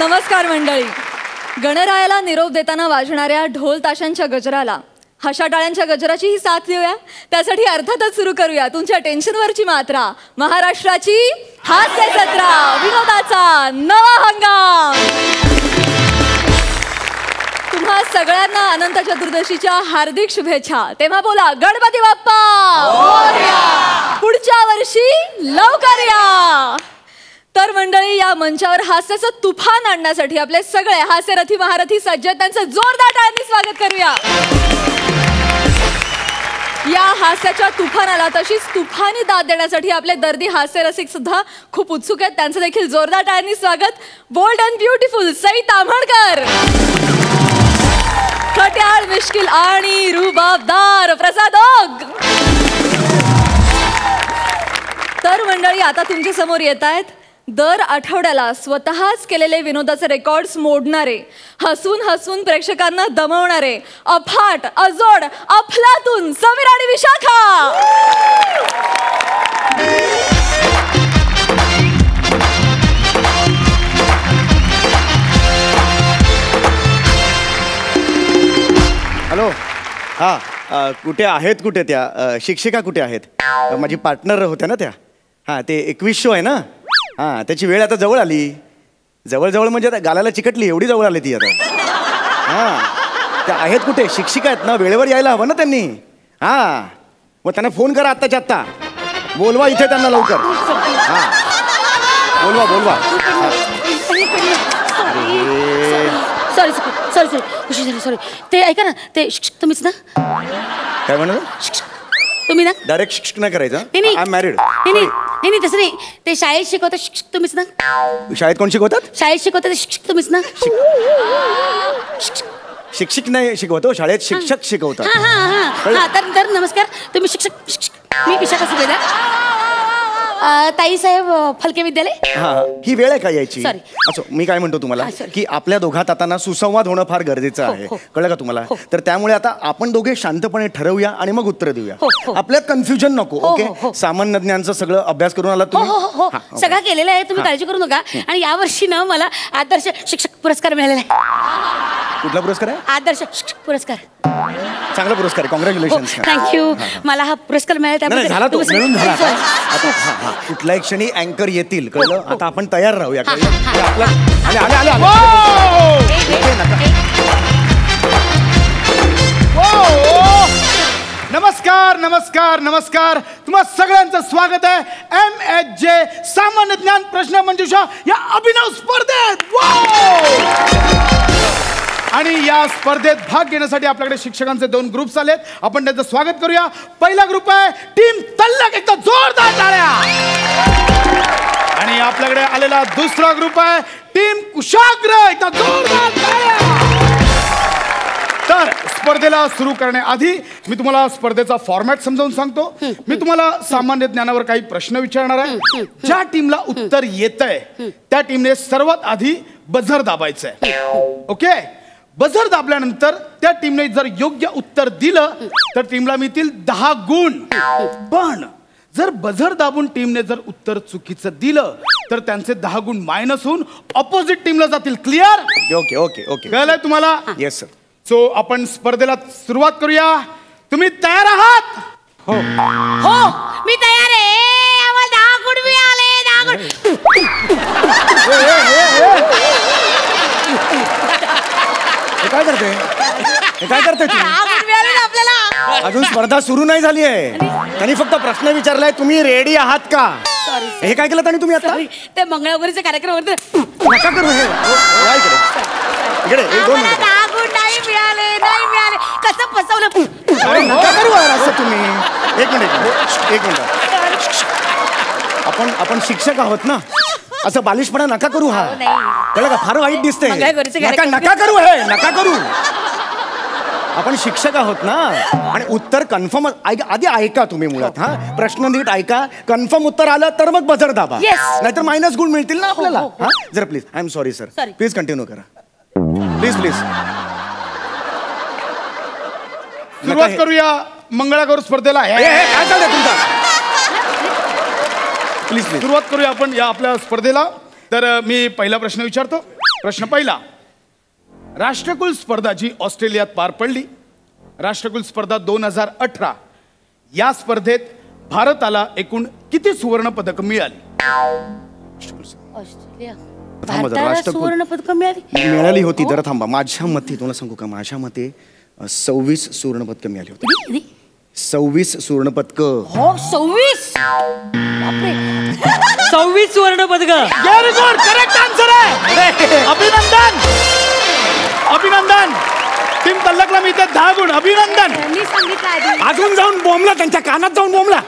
नमस्कार मंडळी. गणरायाला निरोप देताना वाजणाऱ्या ढोल ताशांच्या गजराला हशा टाळ्यांच्या गजराची ही साथ देऊया. त्यासाठी अर्थातच सुरू करूया तुमच्या टेन्शनवरची मात्रा. महाराष्ट्राची हास्य जत्रा, विनोदाचा नवा हंगाम. तुम्हा सगळ्यांना अनंत चतुर्दशीच्या हार्दिक शुभेच्छा. तेव्हा बोला गणपती बाप्पा मोरया. पुढच्या वर्षी लवकर या. तर मंडळी, या मंचावर हास्याचं तुफान आणण्यासाठी आपले सगळे हास्यरथी महारथी सज्ज आहेत. त्यांचं जोरदार टाळ्यांनी स्वागत करूया. या हास्याच्या तुफानाला तशीच तुफानी दाद देण्यासाठी आपले दर्दी हास्यरसिक सुद्धा खूप उत्सुक आहेत. त्यांचं देखील जोरदार टाळ्यांनी स्वागत. Bold and beautiful Sai Tamhankar, खट्याळ मिश्किल आणि रुबाबदार प्रसाद ओक. तर मंडळी, आता तुमच्या समोर येत आहेत दर आठवड्याला स्वतःच केलेले विनोदाचे रेकॉर्ड्स मोडणारे, हसून हसून प्रेक्षकांना दमवणारे अफाट, अजोड, अफलातून समीर आणि विशाखा. हॅलो. हां, कुठे आहेत? कुठे त्या शिक्षिका कुठे आहेत? माझी पार्टनर होत्या ना त्या. हां, ते 21 शो आहे ना. हां, त्याची वेळ आता जवळ आली. जवळ म्हणजे आता गालाला चिकटली एवढी जवळ आली ती आता. हां, त्या आहेत कुठे? शिक्षिका आहेत ना, वेळेवर यायला हवं ना त्यांनी. हां, मग त्यांना फोन करा आत्ताच्या आत्ता. बोलवा इथे त्यांना लवकर. हां, बोलवा. सॉरी ते ऐका ना, ते तुम्हीच ना? काय म्हणा? तुम्ही ना? डायरेक्ट शिक्षक नाही करायचं. I am married. नाही तसं नाही. ते शाळेत शिकवतात शिक्षक तुम्हीच ना? शाळेत कोण शिकवतात? शाळेत शिकवतात शिक्षक तुम्हीच ना? शिक्षक नाही शिकवतो, शाळेत शिक्षक शिकवतात. हां, तर नमस्कार. तुम्ही शिक्षक, मी विशाखा सुभेदार, ताई साहेब, फलके विद्यालय. हां, ही वेळ आहे का यायची? सॉरी. असो, मी काय म्हणतो तुम्हाला की आपल्या दोघात आता ना सुसंवाद होणं फार गरजेचं आहे. कळलं का तुम्हाला? तर त्यामुळे आता आपण दोघे शांतपणे ठरवूया आणि मग उत्तर देऊया. आपल्यात कन्फ्युजन नको. ओके, सामान्य ज्ञानचं सगळं अभ्यास करून आला तुम्ही? हो, सगळं केलेलं आहे. तुम्ही काळजी करू नका. आणि यावर्षी ना मला आदर्श शिक्षक पुरस्कार मिळालेला आहे. कुठला पुरस्कार आहे? आदर्श शिक्षक पुरस्कार. चांगला पुरस्कार आहे. कॉंग्रॅच्युलेशन. थँक्यू. मला हा पुरस्कार मिळाला झाला तो मिळून झाला. आता कुठल्याही क्षणी अँकर येतील. कळलं? आता आपण तयार राहूया. नमस्कार. तुम्हा सगळ्यांचं स्वागत आहे MHJ सामान्य ज्ञान प्रश्न मंजुषा या अभिनव स्पर्धेत. आणि या स्पर्धेत भाग घेण्यासाठी आपल्याकडे शिक्षकांचे 2 ग्रुप्स आलेत. आपण त्यांचं स्वागत करूया. पहिला ग्रुप आहे टीम तल्लक, एकदा जोरदार टाळ्या. आणि आपल्याकडे आलेला दुसरा ग्रुप आहे टीम कुशाग्र, एकदा जोरदार टाळ्या. तर स्पर्धेला सुरू करण्याआधी मी तुम्हाला स्पर्धेचा फॉर्मॅट समजावून सांगतो. मी तुम्हाला सामान्य ज्ञानावर काही प्रश्न विचारणार आहे. ज्या टीमला उत्तर येतंय त्या टीमने सर्वात आधी बझर दाबायचंय. ओके, बझर दाबल्यानंतर त्या टीमने जर योग्य उत्तर दिलं तर टीमला मिळतील 10 गुण. पण जर बझर दाबून टीमने जर उत्तर चुकीचं दिलं तर त्यांचे 10 गुण मायनस होऊन ऑपोजिट टीमला जातील. क्लिअर? ओके. कळलंय तुम्हाला? Yes sir. सो आपण स्पर्धेला सुरुवात करूया. तुम्ही तयार आहात? हो, मी तयार आहे. आम्हाला 10 गुण मिळाले. 10 गुण. काय करते? आपल्याला अजून स्पर्धा सुरू नाही झाली आहे. त्यांनी फक्त प्रश्न विचारलाय, तुम्ही रेडी आहात का? हे काय केलं तुम्ही आता? ते मंगळागौरीचा कार्यक्रम होता. नका करू हे. इकडे 1-2 मिनिटं. 10 गुण नाही मिळाले. कसं फसवलं? अरे नका करू असं तुम्ही. एक मिनिट. आपण शिक्षक आहोत ना, असं बालिशपणा नका करू. हा कळलं का? फार वाईट दिसते. नका करू हे. नका करू. आपण शिक्षक आहोत ना. आणि उत्तर कन्फर्म आधी ऐका तुम्ही मुळात. हा, प्रश्न नीट ऐका. कन्फर्म उत्तर आलं तर मग बझर दाबा, नाहीतर मायनस गुण मिळतील ना आपल्याला. हा, जरा please. I am sorry sir. Please continue करा. प्लीज. सुरुवात करूया मंगळागौर स्पर्धेला. काय चाललंय तुमचा? प्लीज सुरुवात करूया आपण या आपल्या स्पर्धेला. तर मी पहिला प्रश्न विचारतो. प्रश्न पहिला. राष्ट्रकुल स्पर्धा जी ऑस्ट्रेलियात पार पडली, राष्ट्रकुल स्पर्धा 2018, या स्पर्धेत भारताला एकूण किती सुवर्ण पदक मिळाली? ऑस्ट्रेलिया थांबा जरा, भारताला राष्ट्रकुल सुवर्ण पदक मिळाली. मिळाली होती. जरा थांबा, माझ्या मते तुला सांगू का, माझ्या मते 26 सुवर्ण पदकं मिळाली होती. किती? 26 सुवर्ण पदकं. हो 26. बापरे. 26 सुवर्ण पदक. व्हेरी गुड, करेक्ट आन्सर आहे. अभिनंदन अभिनंदन. टीम तल्लकला मिळते 10 गुण. अभिनंदन. मी सांगितलं आधी. अजून जाऊन बोंबला, त्यांच्या कानात जाऊन बोंबला.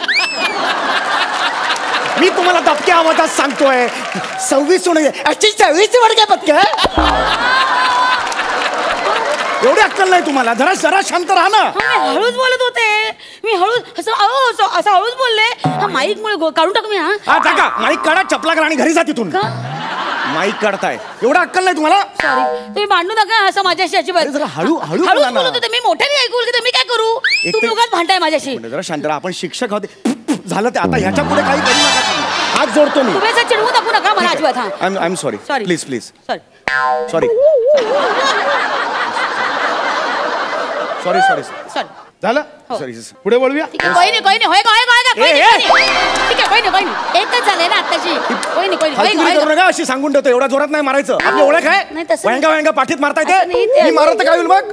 मी तुम्हाला दबक्या आवाजात सांगतोय 26 सोनं 26 वडक्या पदकं. एवढी अक्कल नाही तुम्हाला? जरा जरा शांत राहा ना. मी हळूच बोलत होते. मी हळूच असं हळूच बोलले. हा माईक मुळे काढून टाकू मी. हा टाका माईक काढा, चपला करा आणि घरी जा तिथून. माईक काढताय, एवढा अक्कल नाही तुम्हाला? सॉरी, तुम्ही भांडू नका असं माझ्याशी अजिबात. अरे जरा हळू हळू हळूच बोला ना. बोलत होते मी. मोठ्याने ऐकू की मी काय करू? एक तुम्ही तर- उगाच भांडताय माझ्याशी. जरा शांत राहा. आपण शिक्षक होते. झालं ते आता, ह्याच्या पुढे काही करू नका तुम्ही. हात जोडतो मी. तुम्ही असं चिडवू नको नका मला अजिबात. हा I am sorry. Sorry. Please please. Sorry sorry sorry sorry sorry. झालं. सॉरी. पुढे बोलूया. ठीक आहे, कोई नाही. होय का? ठीक आहे, कोई नाही. एकच झालंय ना आत्ताची. कोई नाही. फालतूगिरी करू नका, अशी सांगून ठेवतो. एवढा जोरात नाही मारायचं. आपली ओळख नाही, आहे. तसं वयांगा वयांगा पाठीत मारता असं नाही, येते. ते- मी मारत तर काय होईल मग?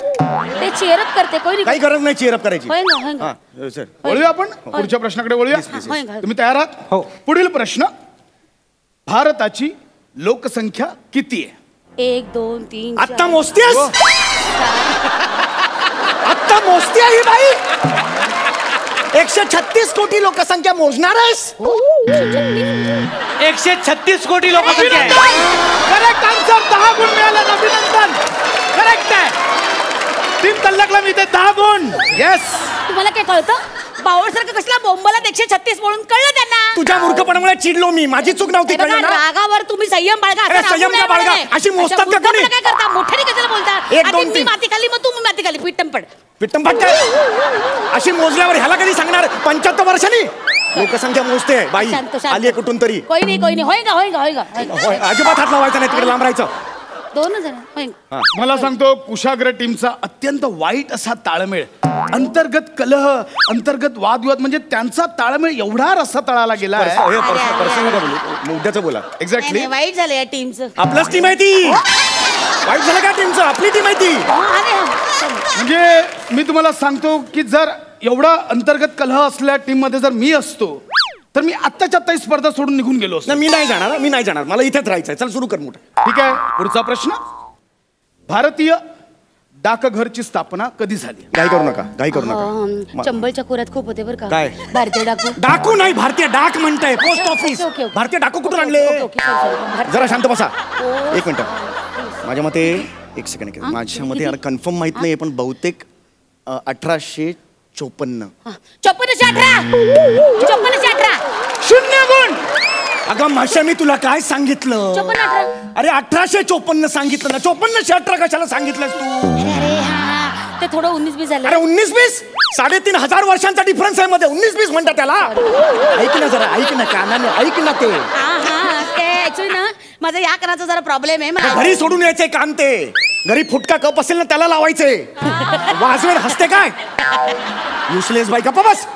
ते चेअरअप करते. कोई नाही. काही गरज नाही चेअरअप करायची. होय ना. हा सर. बोलूया आपण पुढच्या प्रश्नाकडे बोलूया. होय. तुम्ही तयार आहात? हो. पुढील प्रश्न. भारताची लोकसंख्या किती आहे? 1 2 3 आत्ता मोजतेस? आत्ता मोजते ही बाई? 136 कोटी लोकसंख्या मोजणार आहेस? 136 कोटी लोकसंख्या आहे. Correct answer. 10 गुण मिळाले. अभिनंदन. करेक्ट आहे. टीम तल्लकला मिळते 10 गुण. येस. तुम्हाला काय कळतं? बावळसारखं कसला बोंबाला 136 म्हणून कळलं त्यांना. तुझ्या मूर्खपणामुळे चिडलो मी. माझी चूक नव्हती. हे बघा, कळलं ना? रागावर तुम्ही संयम बाळगा. असं अरे, रागवू संयम नये का बाळगा? म्हणे. अशी मोजतात का अच्छा, कोणी? मुद्दाम काय करता? मोठ्याने कशाला बोलता? 1 आधी 2 मी 3 माती खाली, मग तू माती खाली. पिट्टम पड. पिट्टम काय? अशी मोजल्यावर ह्याला कधी सांगणार? 75 वर्षांनी लोकसंख्या मोजते बाई. शांत, शांत. आली कुठून तरी. कोई नाही. होय का? होय, अजिबात हात लावायचा नाही, तिकडे लांब राहायचं. 2 जण. होय. मला सांगतो कुशाग्र टीमचा अत्यंत वाईट असा ताळमेळ, अंतर्गत कलह, अंतर्गत वादविवाद, म्हणजे त्यांचा ताळमेळ एवढा रस्ता तळाला गेला आहे. पर्सनल नका बोलू, मुद्द्याचं बोला. एक्झॅक्टली. नाही, वाईट झालं या टीमचं. आपलंच टीम आहे ती. वाईट झालं का टीमचं? आपली टीम आहे ती. म्हणजे मी तुम्हाला सांगतो की जर एवढा अंतर्गत कलह असल्या टीम मध्ये जर मी असतो तर मी आत्ताच्या आत्ता ही स्पर्धा सोडून निघून गेलो असतो. नाही, मी नाही जाणार. मला इथेच राहायचंय. चल सुरू कर मोठं. ठीक आहे. पुढचा प्रश्न. भारतीय डाकघरची स्थापना कधी झाली? घाई करू नका. चंबलच्या खोऱ्यात खूप होते बरं का. काय? भारतीय डाकू. डाकू नाही, भारतीय डाक म्हणताय. Post office. ओके. भारतीय डाकू कुठून आणले? Sorry. जरा शांत बसा. एक मिनिट. माझ्या मते, एक सेकंड. माझ्या मते यार कन्फर्म माहित नाही, पण बहुतेक 1854. 5418. 0 गुण. अगं माशा, मी तुला काय सांगितलं? 5418. अरे 1854 सांगितलं ना. 5418 कशाला सांगितलंस तू? अरे हा, ते थोडं 19-20 झालं. अरे 19-20? 3500 वर्षांचा डिफरन्स आहे मध्ये. 19-20 म्हणतात त्याला. ऐक ना जरा, ऐक ना कानाने, ऐक ना. ते हा ते ऍक्च्युली ना माझा या कानाचा जरा प्रॉब्लेम आहे. मला घरी सोडून यायचे कान. ते घरी फुटका कप असेल ना त्याला लावायचे. वाजवेल हसते काय? युसलेस बाई का बस.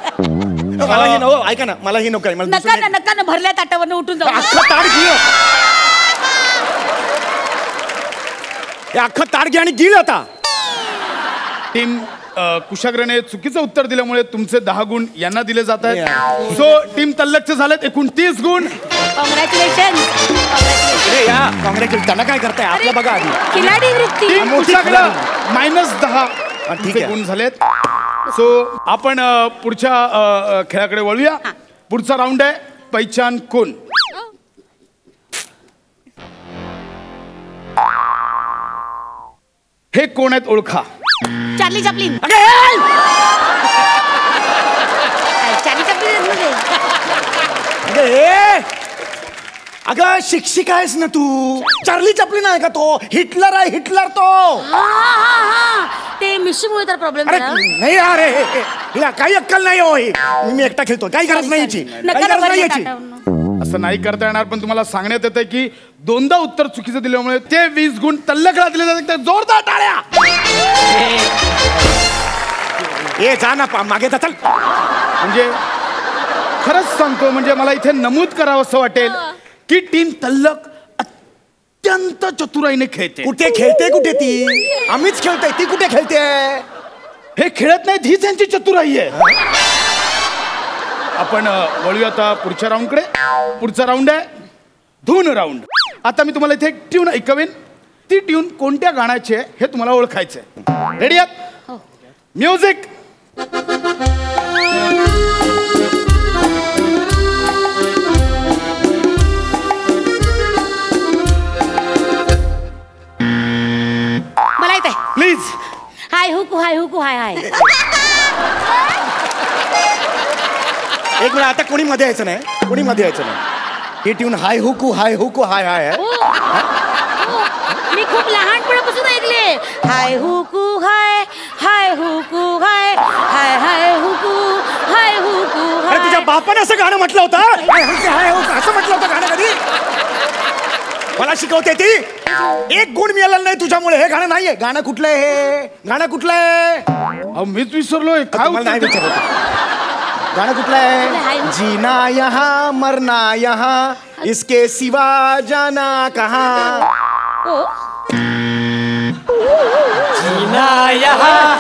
मला ही नको. ऐका ना, मला ही नको आहे. मला नका ना भरल्या ताटावरनं उठून जाऊ. अख्खं ताट घे. हे अख्खं ताट घे आणि गिळ आता. टीम कुशाग्रने चुकीचं उत्तर दिल्यामुळे तुमचे 10 गुण यांना दिले जात आहेत. Yeah. सो टीम तल्लकचे झालेत एकूण 30 गुण. कॉंग्रॅच्युलेशन. अरे या काँग्रेस त्यांना काय करताय? आपलं बघा आधी. खिलाडी वृत्ती. टीम मोठी कुशाग्र खिलाडी. -10 ठीक तुमचे आहे. गुण झालेत. सो आपण पुढच्या खेळाकडे वळूया. पुढचा राऊंड आहे पहिचान कोण. हे कोण आहेत ओळखा. Charlie Chaplin. अगं, ए! चार्ली चॅपलिन मध्ये. अगं, ए! अगं शिक्षिका आहेस ना तू. चार्ली चॅपलिन आहे का तो? हिटलर आहे, हिटलर तो. हा ते मिशीमुळे तर प्रॉब्लेम अरे झाला. नाही अरे, हिला काही अक्कल नाही हो. मी एकटा खेळतो. काही गरज नाही याची. काही गरज नाही याची. असं नाही करता येणार, पण तुम्हाला सांगण्यात येतं की 2दा उत्तर चुकीचं दिल्यामुळे ते 20 गुण तल्लकला दिले जातात. तर जोरदार टाळ्या. ए जा ना मागे जा चल. म्हणजे खरंच सांगतो, म्हणजे मला इथे नमूद करावं असं वाटेल की टीम तल्लक अत्यंत चतुराईने खेळते. कुठे खेळते कुठे ती? आम्हीच खेळतोय, ती कुठे खेळते? हे खेळत नाहीत, ही त्यांची चतुराई आहे. आपण वळूया आता पुढच्या राऊंडकडे. पुढचा राऊंड आहे धून राऊंड. आता मी तुम्हाला इथे एक ट्यून ऐकवेन. ती ट्यून कोणत्या गाण्याची आहे हे तुम्हाला ओळखायचं आहे. रेडी आहात? म्युझिक. मला येत आहे. प्लीज. हाय हुकू हाय हुकू हाय हाय. एक मिनिट, आता कोणी मध्ये यायचं नाही, कोणी मध्ये यायचं नाही. ही ट्यून हाय हुकू हाय हुकू हाय हाय आहे. मी खूप लहानपणापासून ऐकले. हाय हुकू हाय हाय हुकू हाय हाय हाय हुकू हाय हुकू अरे तुझ्या हाय. बापाने असं गाणं म्हटलं होतं? हाय हुकू हाय हुकू असं म्हटलं होतं गाणं कधी? मला शिकवते ती. एक गुण मिळाला नाही तुझ्यामुळे. हे गाणं नाहीये. गाणं कुठलं आहे हे? गाणं कुठलं आहे? अहो मीच विसरलोय. काय मला नाही उत्तर विचारत. गाणं कुठलं आहे? जीना यहाँ मरना यहाँ इसके सिवा जाना कहाँ. जीना यहाँ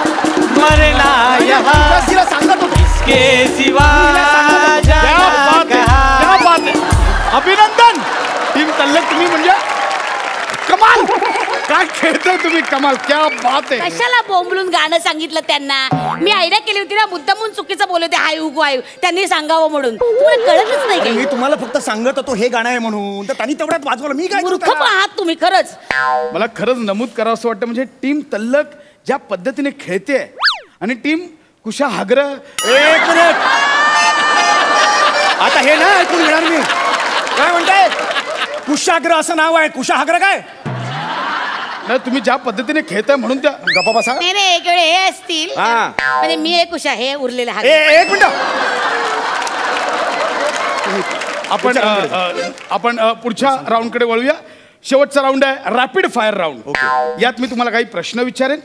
मरना यहाँ तिला सांगत होतो. इसके सिवा क्या जाना बात है, कहाँ. क्या बात है. अभिनंदन टीम तल्लक. तुम्ही म्हणजे कमाल. काय खेळताय तुम्ही, कमाल. क्या बात आहे. कशाला बोंबलून गाणं सांगितलं त्यांना? मी आयडिया केली होती ना, मुद्दामून चुकीचं बोलले होते. हाय हुकू हाय. त्यांनी सांगावं म्हणून. तुम्हाला कळतच नाही अरे काही. मी तुम्हाला फक्त सांगत होतो हे गाणं आहे म्हणून, तर त्यांनी तेवढ्यात वाजवलं. मी काय करू मूर्ख त्याला? आहात तुम्ही खरंच. मला खरंच नमूद करावं असं वाटतं, म्हणजे टीम तल्लक ज्या पद्धतीने खेळते आणि टीम कुशा हागर. एक मिनिट, आता हे ना ऐकून घेणार मी. काय म्हणताय? कुशाग्र असं नाव आहे. कुशाग्र काय? नाही, तुम्ही ज्या पद्धतीने खेळताय म्हणून त्या. गप्पा बसा. नाही नाही, एक वेळ हे असतील. हा. म्हणजे मी एक उषा, हे उरलेले हात. एक मिनिट. आपण पुढच्या राऊंडकडे वळूया. शेवटचा राऊंड आहे रॅपिड फायर राऊंड. यात मी तुम्हाला काही प्रश्न विचारेन,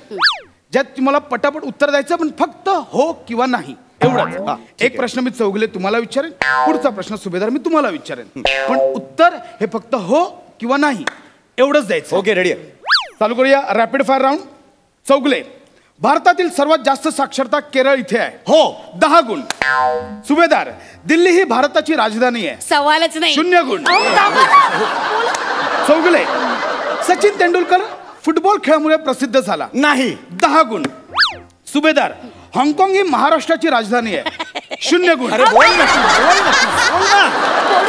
ज्यात तुम्हाला पटापट उत्तर द्यायचं, पण फक्त हो किंवा नाही एवढंच. एक प्रश्न मी चौगले तुम्हाला विचारेन, पुढचा प्रश्न सुभेदार मी तुम्हाला विचारेन, पण उत्तर हे फक्त हो किंवा नाही एवढंच द्यायचं. ओके, रेडी आहे. चालू करूया रॅपिड फायर राऊंड. चौगले, भारतातील सर्वात जास्त साक्षरता केरळ इथे आहे. हो. 10 गुण. सुभेदार, दिल्ली ही भारताची राजधानी आहे. सवालच नाही. 0 गुण. अहो, थांबा. चौगले, सचिन तेंडुलकर फुटबॉल खेळामुळे प्रसिद्ध झाला. नाही. 10 गुण. सुभेदार, हाँगकाँग ही महाराष्ट्राची राजधानी आहे. 0 गुण. अरे बोल ना तू, बोल ना तू, बोल ना.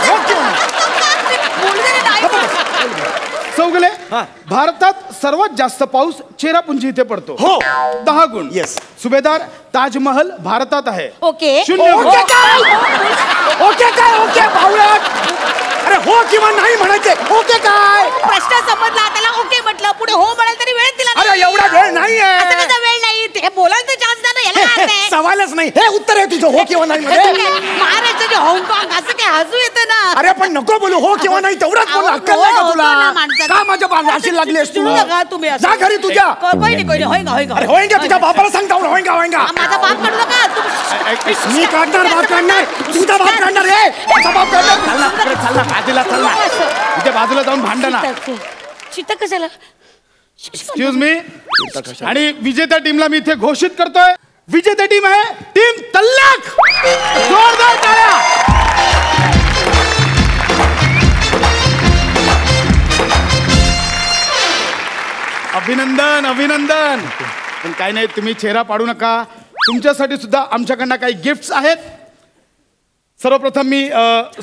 हो किंवा नाही? बोलू दे ना, नाही. चौगले, हा. भारतात सर्वात जास्त पाऊस चेरापुंजी इथे पडतो. हो. 10 गुण. Yes. सुभेदार, ताजमहल भारतात आहे. ओके. 0 गुण. ओके काय? ओके काय? ओके बावळट. अरे हो किंवा नाही म्हणायचे. ओके काय? प्रश्न समजला, त्याला ओके म्हटलं, पुढे हो म्हणाल तरी वेळ दिला नाही. अरे एवढा वेळ नाहीये. असं कसं वेळ नाही? ते बोलायचं चान्स द्या ना, याला काय अर्थ आहे? सवालच नाही. हे उत्तर आहे तुझं हो किंवा नाही हे मध्ये. काय? महाराष्ट्राचे हाँगकाँग असं काय हसू येतं ना. अरे पण नको बोलू हो किंवा नाही, तेवढाच बोल. अहो, अक्कल नाही का हो, तुला? हो ना माणसाला. का माझ्या बाजाशी लागलीस तू? चिडू नका तुम्ही असं. जा घरी तुझ्या. कोई नाही, कोई नाही. होईगा, होईगा. अरे होईंगा, तुझ्या बापाला सांगता होईंगा होईंगा. हा, माझा बाप काढू नका. तुम्ही- मी काढणार, बाप काढणार. तुझा बाप काढणार रे. तुझा बाप काढणार. चल ना, बाजूला चल ना. इथे बाजूला जाऊन भांडण ना. चित्त कशाला? Excuse me. आणि विजेत्या टीमला मी इथे घोषित करतोय. विजेता टीम आहे टीम तल्लक. जोरदार टाळ्या. अभिनंदन, अभिनंदन. पण काय नाही, तुम्ही चेहरा पाडू नका. तुमच्यासाठी सुद्धा आमच्याकडनं काही गिफ्ट्स आहेत. सर्वप्रथम मी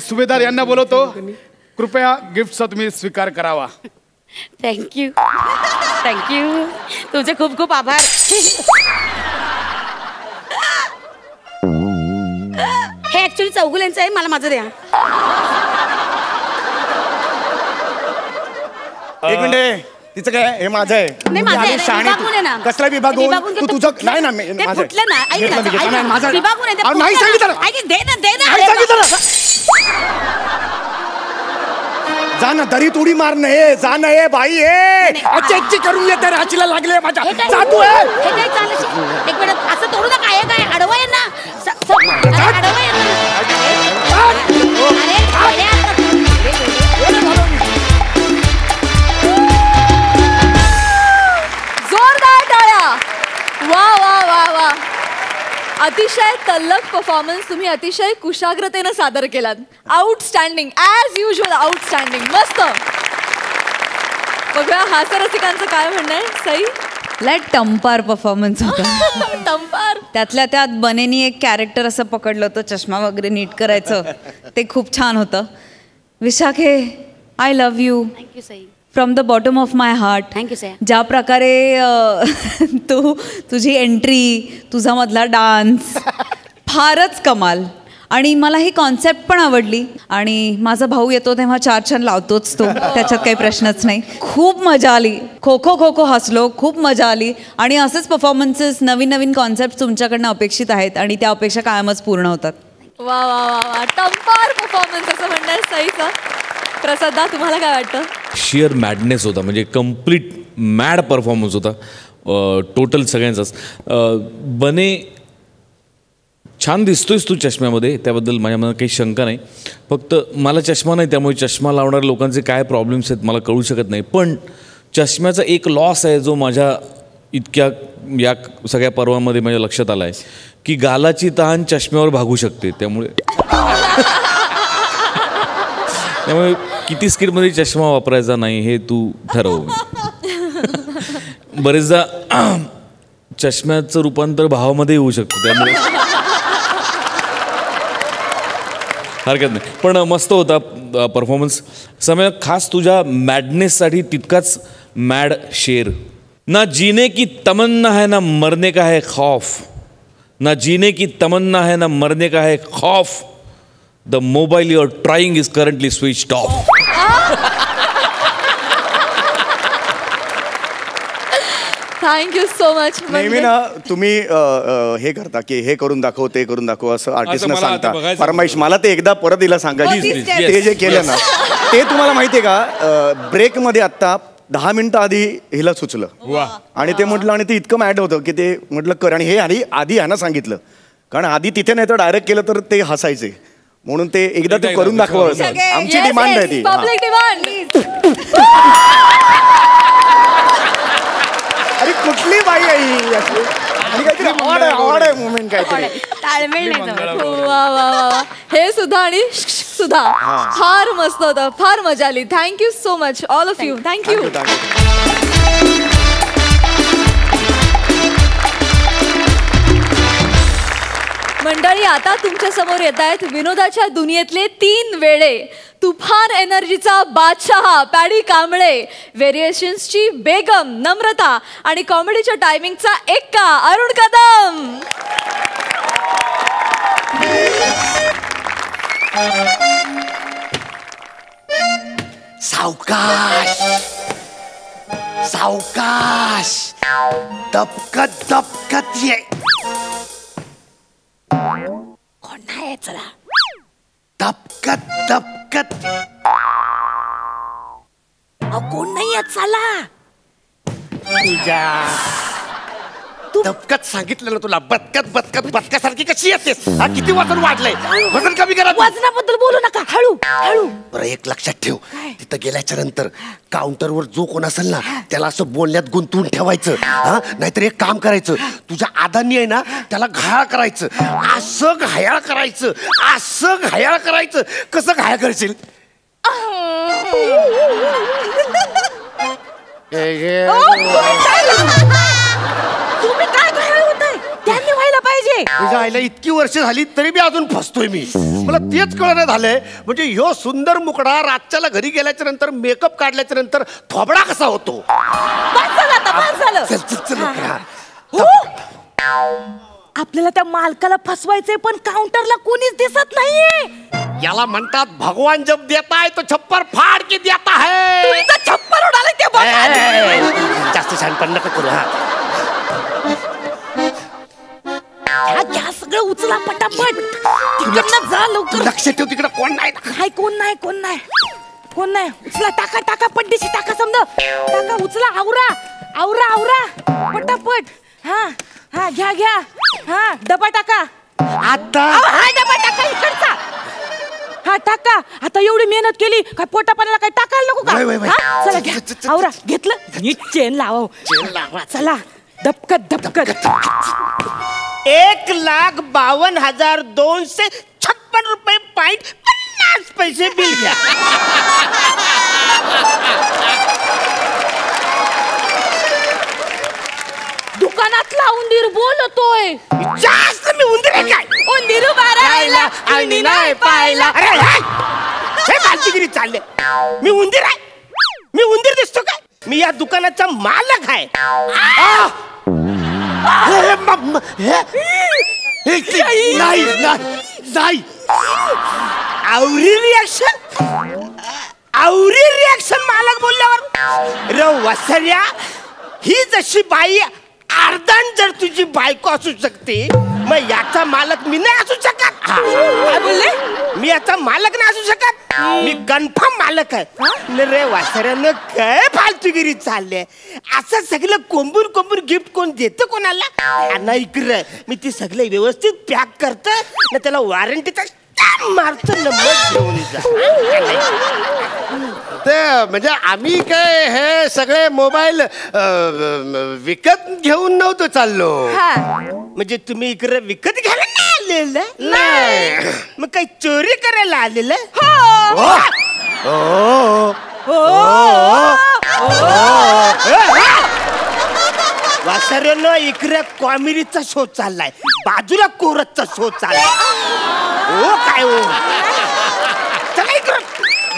सुभेदार यांना बोलवतो. कृपया गिफ्टचा तुम्ही स्वीकार करावा. Thank you, thank you. तुमचे खूप खूप आभार. हे ऍक्च्युली चौगुल्यांचं आहे, मला माझं द्या. एक मिनिट, तिचं काय? हे माझं आहे. नाही, माझं आहे. शाणे विभागून आहे ना. कसला विभागून? विभागून तू घेतो. तुझं नाही ना. ते माझं फुटलं ना. ऐक घेतलं ना, मी, घेतलं. ऐक नाही, ना. माझं विभागून आहे ते अहो, नाही फुटलं सांगितलं ना. ना. ऐक, दे ना, दे ना. नाही अरे सांगितलं बाप. ना. जा ना दरीत उडी मार नये जा नये बाई अच्छी करून येते राशीला लागले माझ्या जातो हे काय चाललं एक मिनिट असं तोडू नका हे काय आडवं आहे ना आडवं आहे जोरदार टाळ्या. वा वा वा वा. अतिशय तल्लख परफॉर्मन्स तुम्ही अतिशय कुशाग्रतेनं सादर केलात. आउटस्टँडिंग ॲज युजल आउटस्टँडिंग मस्त. बघूया हास्यरसिकांचं काय म्हणणं आहे. सई लाईक टंपार परफॉर्मन्स होता. टंपार. त्यातल्या त्यात बनेनी एक कॅरेक्टर असं पकडलं होतं चष्मा वगैरे नीट करायचं ते खूप छान होतं. विशाखे I love you thank you Sai. From the bottom of my heart. Thank you Sai. ज्या प्रकारे तुझी एंट्री तुझा मधला डान्स फारच कमाल. आणि मला ही कॉन्सेप्ट पण आवडली. आणि माझा भाऊ येतो तेव्हा 4 छान लावतोच तो, त्याच्यात काही प्रश्नच नाही. खूप मजा आली. खो खो हसलो. खूप मजा आली. आणि असेच परफॉर्मन्सेस नवीन नवीन कॉन्सेप्ट तुमच्याकडनं अपेक्षित आहेत आणि त्या अपेक्षा कायमच पूर्ण होतात. वा वा वा वा. टंपार परफॉर्मन्स असं म्हणणं आहे सईचं. प्रसादा तुम्हाला काय वाटतं. शिअर मॅडनेस होता म्हणजे कम्प्लीट मॅड परफॉर्मन्स होता टोटल सगळ्यांचाच. बने छान दिसतोयस तू चष्म्यामध्ये त्याबद्दल माझ्या मनात काही शंका नाही. फक्त मला चष्मा नाही त्यामुळे चष्मा लावणाऱ्या लोकांचे काय प्रॉब्लेम्स आहेत मला कळू शकत नाही. पण चष्म्याचा एक लॉस आहे जो माझ्या इतक्या या सगळ्या पर्वामध्ये माझ्या लक्षात आला आहे की गालाची तहान चष्म्यावर भागू शकते. त्यामुळे किती स्किटमध्ये चष्मा वापरायचा नाही हे तू ठरव. बरेचदा चष्म्याचं रूपांतर भावामध्ये होऊ शकतं त्यामुळे हरकत नाही. पण मस्त होता परफॉर्मन्स. समय खास तुझ्या मॅडनेससाठी तितकाच मॅड शेर. ना जीने की तमन्ना है ना मरने का है खौफ. ना जीने की तमन्ना है ना मरने का है खौफ. The mobile you are trying is currently switched off. Thank you so much. नेहमी ना तुम्ही हे करता की हे करून दाखव ते करून दाखव असं आर्टिस्टना मला आता सांगता. बघायचं फरमाईश मला ते एकदा परत दिला सांगायची. Please, ते जे केलं ना ते तुम्हाला माहितीये का ब्रेकमध्ये आत्ता 10 मिनिटं आधी हिला सुचलं आणि ते म्हटलं आणि ते इतकं मॅड होतं की ते म्हटलं कर. आणि हे आधी ह्यानं सांगितलं कारण आधी तिथे नाही तर डायरेक्ट केलं तर ते हसायचे म्हणून ते एकदा ते करून दाखव आमची डिमांड आहे ती. Public demand. अरे कुठली बाई आहे ही अशी आणि काहीतरी आवड आहे मुवमेंट काहीतरी. ताळमेळ नाही जमत. वा वा वा. हे सुद्धा आणि सुद्धा फार मस्त होतं. फार मजा आली. Thank you so much all of you. Thank you. मंडळी आता तुमच्या समोर येत आहेत विनोदाच्या दुनियेतले 3 वेळे. तुफान एनर्जीचा बादशहा पॅडी कांबळे, व्हेरिएशन्सची बेगम नम्रता आणि कॉमेडीच्या टायमिंगचा एक्का अरुण कदम. सावकाश सावकाश दपकत दपकत ये. कोण नाही चला दपकत दपकत कोण नाही येत चला. तुझ्या दपकत सांगितलं ना तुला. बदकत बदकत बदकासारखी कशी येतेस. हा किती वजन वाढलंय. वजन कमी करा. वजनाबद्दल बोलू नका. हळू हळू. बरं एक लक्षात ठेव तिथं गेल्याच्या नंतर काउंटरवर जो कोण असेल ना त्याला असं बोलण्यात गुंतवून ठेवायचं. हा नाहीतर एक काम करायचं तुझ्या आदानी आहे ना त्याला घायाळ करायचं. असं घायाळ करायचं असं घायाळ करायचं. कसं घायाळ करशील. तुम्ही काय घायाळ होताय. त्यांनी व्हायला पाहिजे. तुझ्या आईला इतकी वर्ष झाली तरी मी अजून फसतोय मी. मला तेच कळलं झालंय म्हणजे ह्यो सुंदर मुकडा रातच्याला घरी गेल्याच्या नंतर मेकअप काढल्याच्या नंतर थोबडा कसा होतो. बस झालं आता. बस झालं. चल चल चल हा. आपल्याला त्या मालकाला फसवायचंय पण काउंटरला कोणीच दिसत नाहीये. याला म्हणतात भगवान जब देता है तो छप्पर फाड़ के देता है. तुमचं छप्पर उडालं ते बघा. जास्त शहाणपण नका करू. हा घ्या सगळं उचला पटापट. तिकडनं जा लवकर. लक्ष ठेव तिकडे कोण नाही. काय कोण नाही कोण नाही कोण नाही उचला टाका टाका पड्डीशी टाका समजा टाका उचला आवरा आवरा आवरा पटापट हा हा घ्या घ्या हा डबा टाका आता हा डबा टाका इकडचा हा टाका आता एवढी मेहनत केली काय पोटा पाण्याला काय टाकायला नको वय, वय, वय. का हा, चला घ्या आवरा घेतलं नीट चेन लावा चला दपकत दपकत 1,52,256 रुपये पॉइंट 50 पैसे बिल घ्या. दुकानातला उंदीर बोलतोय जास्त मी उंदीर आहे काय? उंदीर उभा राहिला आणि नाही पाहिला अरे हे फालतूगिरी चालले. मी उंदीर आहे? मी उंदीर दिसतो काय? मी या दुकानाचा मालक आहे. नाही नाही आवरी रिॲक्शन मालक बोलल्यावर र वसर्या ही जशी बाई अर्धान जर तुझी बायको असू शकते मग याचा मालक मी नाही असू शकत. काय बोलले मी याचा मालक नाही असू शकत. मी कन्फर्म मालक आहे. रे वासऱ्यानं काय फालतूगिरी चालले. असं सगळं कोंबून कोंबून गिफ्ट कोण देतं कोणाला? नाही इकडे मी ती सगळे व्यवस्थित पॅक करतं ना त्याला वॉरंटीचा मारतो नंबर घेऊन जा. ते म्हणजे आम्ही काय हे सगळे मोबाईल विकत घेऊन नव्हतो चाललो. म्हणजे तुम्ही इकडे विकत घ्यायला नाही आलेलं? नाही. मग काही चोरी करायला आलेलं? वासऱ्यानं इकडे कॉमेडीचा शो चाललाय बाजूला कोरतचा शो चाललाय. हो काय हो चला इकडं.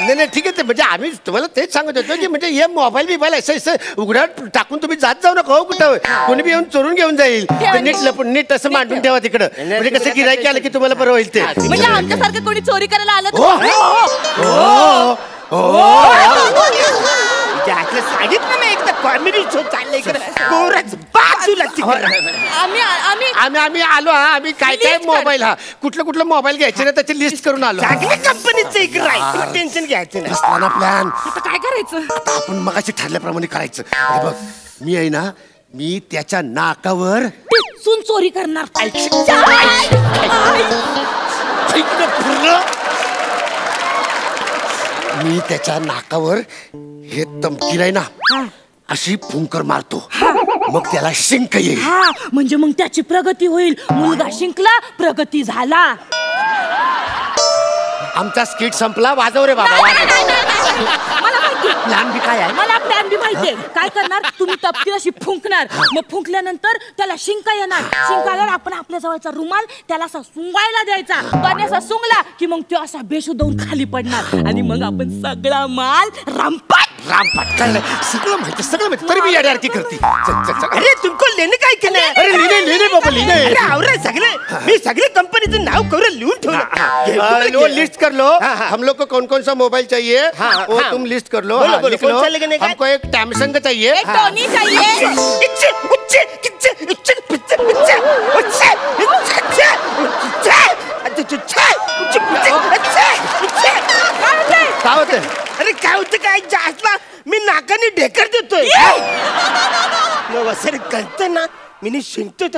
नाही ठीक आहे ते म्हणजे आम्ही तुम्हाला तेच सांगत होतो की म्हणजे हे मोबाईल बिबाईल असं उघड्यात टाकून तुम्ही जात जाऊ नका हो कुठं कोणी बी येऊन चोरून घेऊन जाईल. नीट लपून नीट असं मांडून ठेवा तिकडं म्हणजे कसं गिरायकी आलं की तुम्हाला बरं होईल ते. म्हणजे आमच्यासारखं कोणी चोरी करायला आलं त्यातलं सांगितलं ना एकदा कॉमेडी शो चाललाय इकडे कोरच बाजूला आम्ही आम्ही आलो हा आम्ही काय काय मोबाईल हा कुठलं मोबाईल घ्यायचे ना त्याची लिस्ट करून आलो. सगळ्या कंपनीचं इकडे आहे टेन्शन घ्यायचं नाही. असला ना प्लॅन आता काय करायचं आता आपण मगाशी ठरल्याप्रमाणे करायचं. हे बघ मी आहे ना मी त्याच्या नाकावर सून चोरी करणार मी त्याच्या नाकावर हे तमकीर आहे ना अशी फुंकर मारतो मग त्याला शिंक येईल. म्हणजे मग त्याची प्रगती होईल. मुलगा शिंकला प्रगती झाला. आमचा स्किट संपला वाजव रे बाबा. मला माहिती प्लॅन बी काय आहे? मला प्लॅन बी माहितीये. काय करणार तुम्ही तपकीर अशी फुंकणार मग फुंकल्यानंतर त्याला शिंका येणार. शिंका आल्यावर आपण आपल्या जवळचा रुमाल त्याला असा सुंगायला द्यायचा. तो असा सुंगला की मग तो असा बेशुद्ध होऊन खाली पडणार आणि मग आपण सगळा माल रामपाट कळलं सगळं माहिती तरी मी याडी करते. अरे तुमको लेणे काय केलं? अरे लिहिणे बाबा लिहिणे. अरे सगळे मी सगळे कंपनीचं नाव कवर लिहून ठेवलं. वो लिस्ट कर लो हम लोग को कौन कौन सा मोबाइल चाहिए वो तुम लिस्ट कर लो. लिख लो हमको एक सैमसंग चाहिए टोनी चाहिए काय होते? अरे काय होतं काय जास्तला मी नाकाने ढेकर देतोय वसरे कळत ना मी शिंकतोय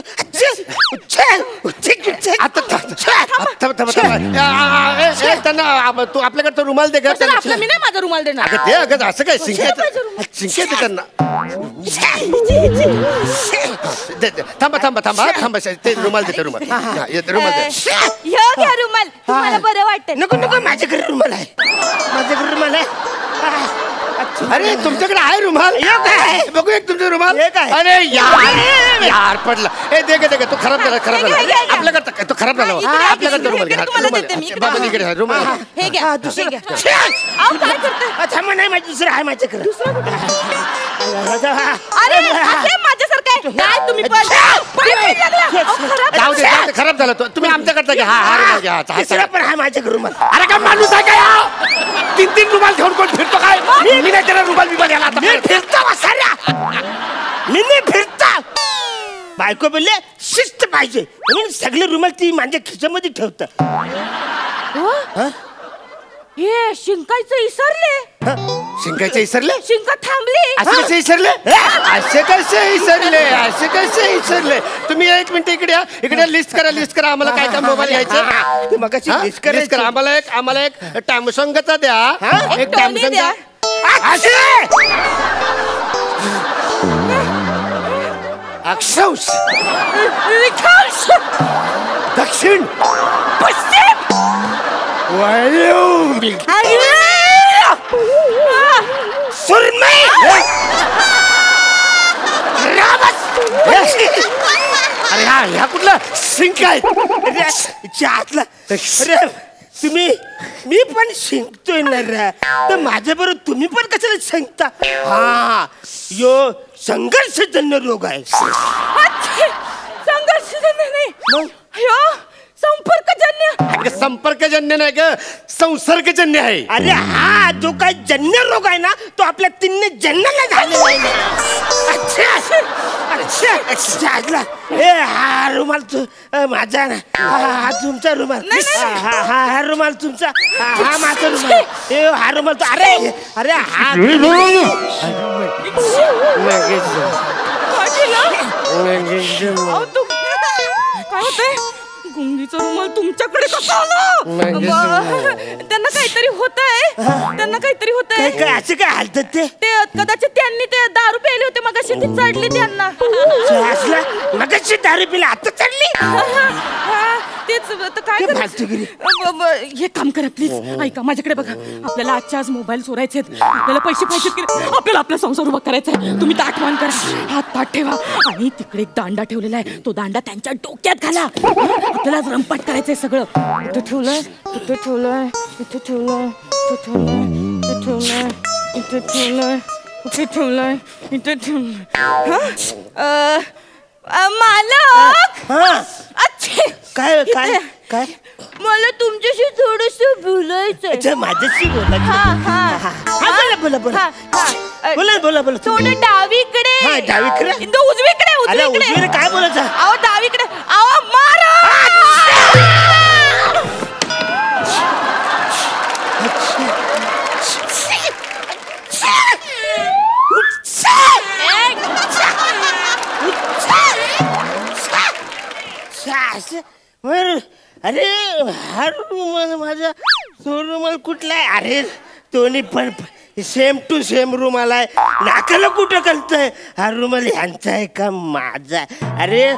त्यांना तू आपल्याकडे तो रुमाल दे का? मी नाही माझा रुमाल देणार. ते अगं असं काय शिंकायचं त्यांना. थांबा ते रुमाल देते रुमाल दे. घ्या रुमाल तुम्हाला बरं वाटतं. नको माझ्याकडे रुमाल आहे. माझ्याकडे रुमाल आहे. अरे तुमच्याकडे आहे रुमाल? बघू एक तुमचा रुमाल. अरे यार पडला. दे तो खराब झाला आपल्याकडे तो खराब झाला आपल्याकडे रुमाल घ्या. बाबा इकडे रुमाल हे घ्या दुसरं घ्या. काय करते? थांबा नाही माझी दुसरं आहे माझ्याकडे. अरे माझ्यासारखं काय तुम्ही पण जाऊ दे खराब झाला तो. तुम्ही आमच्याकडचा घ्या. हा रुमाल घ्या. दुसरा पण आहे माझ्याकडे रुमाल. अरे काय माणूस आहे काय? 3 रुमाल घेऊन कोण फिरतो काय? मी नाही त्याला रुमाल बिमाल घ्यायला आता. मी फिरतो वसाऱ्या. मी नाही फिरता. बायको बोलले शिस्त पाहिजे म्हणून सगळे रुमाल ती माझ्या खिशामध्ये ठेवतात. हे शिंकायचं इसरले. शिंकायचे विसरले शिंका थांबली. असे कसे विसरले असे कसे विसरले तुम्ही 1 मिनिट इकडे या. इकडे लिस्ट करा आम्हाला काय काय मोबाईल घ्यायचं ते मग लिस्ट करा. आम्हाला एक टॅमसंगचा द्या. एक टॅमसंग द्या. अक्षांश दक्षिण पश्चिम वायव्य सुरमई अरे ह्या कुठला शिंक आहे अरे तुम्ही मी पण शिंकतोय ना रे तर माझ्या बरोबर तुम्ही पण कशाला शिंकता. हा यो संघर्षजन्य रोग आहे. संघर्षजन्य नाही संपर्कजन्य नाही ग संसर्गजन्य आहे. अरे हा जो काय जन्य रोग आहे ना तो आपल्या 3 जन्माला झालेला आहे ना. अच्छा हे हा रुमाल माझा ना हा तुमचा रुमाल. हा रुमाल तुमचा हा माझा रुमाल. हा रुमाल तो अरे हा काय होतंय. गुंगीचा रुमाल तुमच्याकडे कसा आला. त्यांना काहीतरी होतंय. काय असं काय हालतात ते कदाचित त्यांनी ते दारू प्यायले होते मगाशी ती चढली त्यांना. मगाशी दारू पिला आता चढली. तेच काय हे काम करा प्लीज. ऐका माझ्याकडे बघा. आपल्याला आजच्या आज मोबाईल चोरायचे आपल्याला पैसे पाहिजेत की आपल्याला आपला संसार उभा करायचा आहे. तुम्ही ताटमान करा हात पाठ ठेवा आणि तिकडे एक दांडा ठेवलेला आहे तो दांडा त्यांच्या डोक्यात घाला. आपल्याला रंपाट करायचंय सगळं. इथं ठेवलंय इथं ठेवलंय इथं ठेवलंय इथं ठेवलंय इथं ठेवलंय इथं ठेवलंय इथं ठेवलंय. मालक अच्छा काय काय काय मला तुमच्याशी थोडस बोलायचंय. माझ्याशी बोला थोडं डावीकडे उजवीकडे काय बोलायचं. अहो डावीकडे अहो मारा. अरे हा रुमाल माझा तो रुमाल कुठला आहे. अरे दोन्ही पण सेम टू सेम रुमाल आहे. नाकाला कुठं कळतंय. हा रुमाल ह्यांचा आहे का माझा. अरे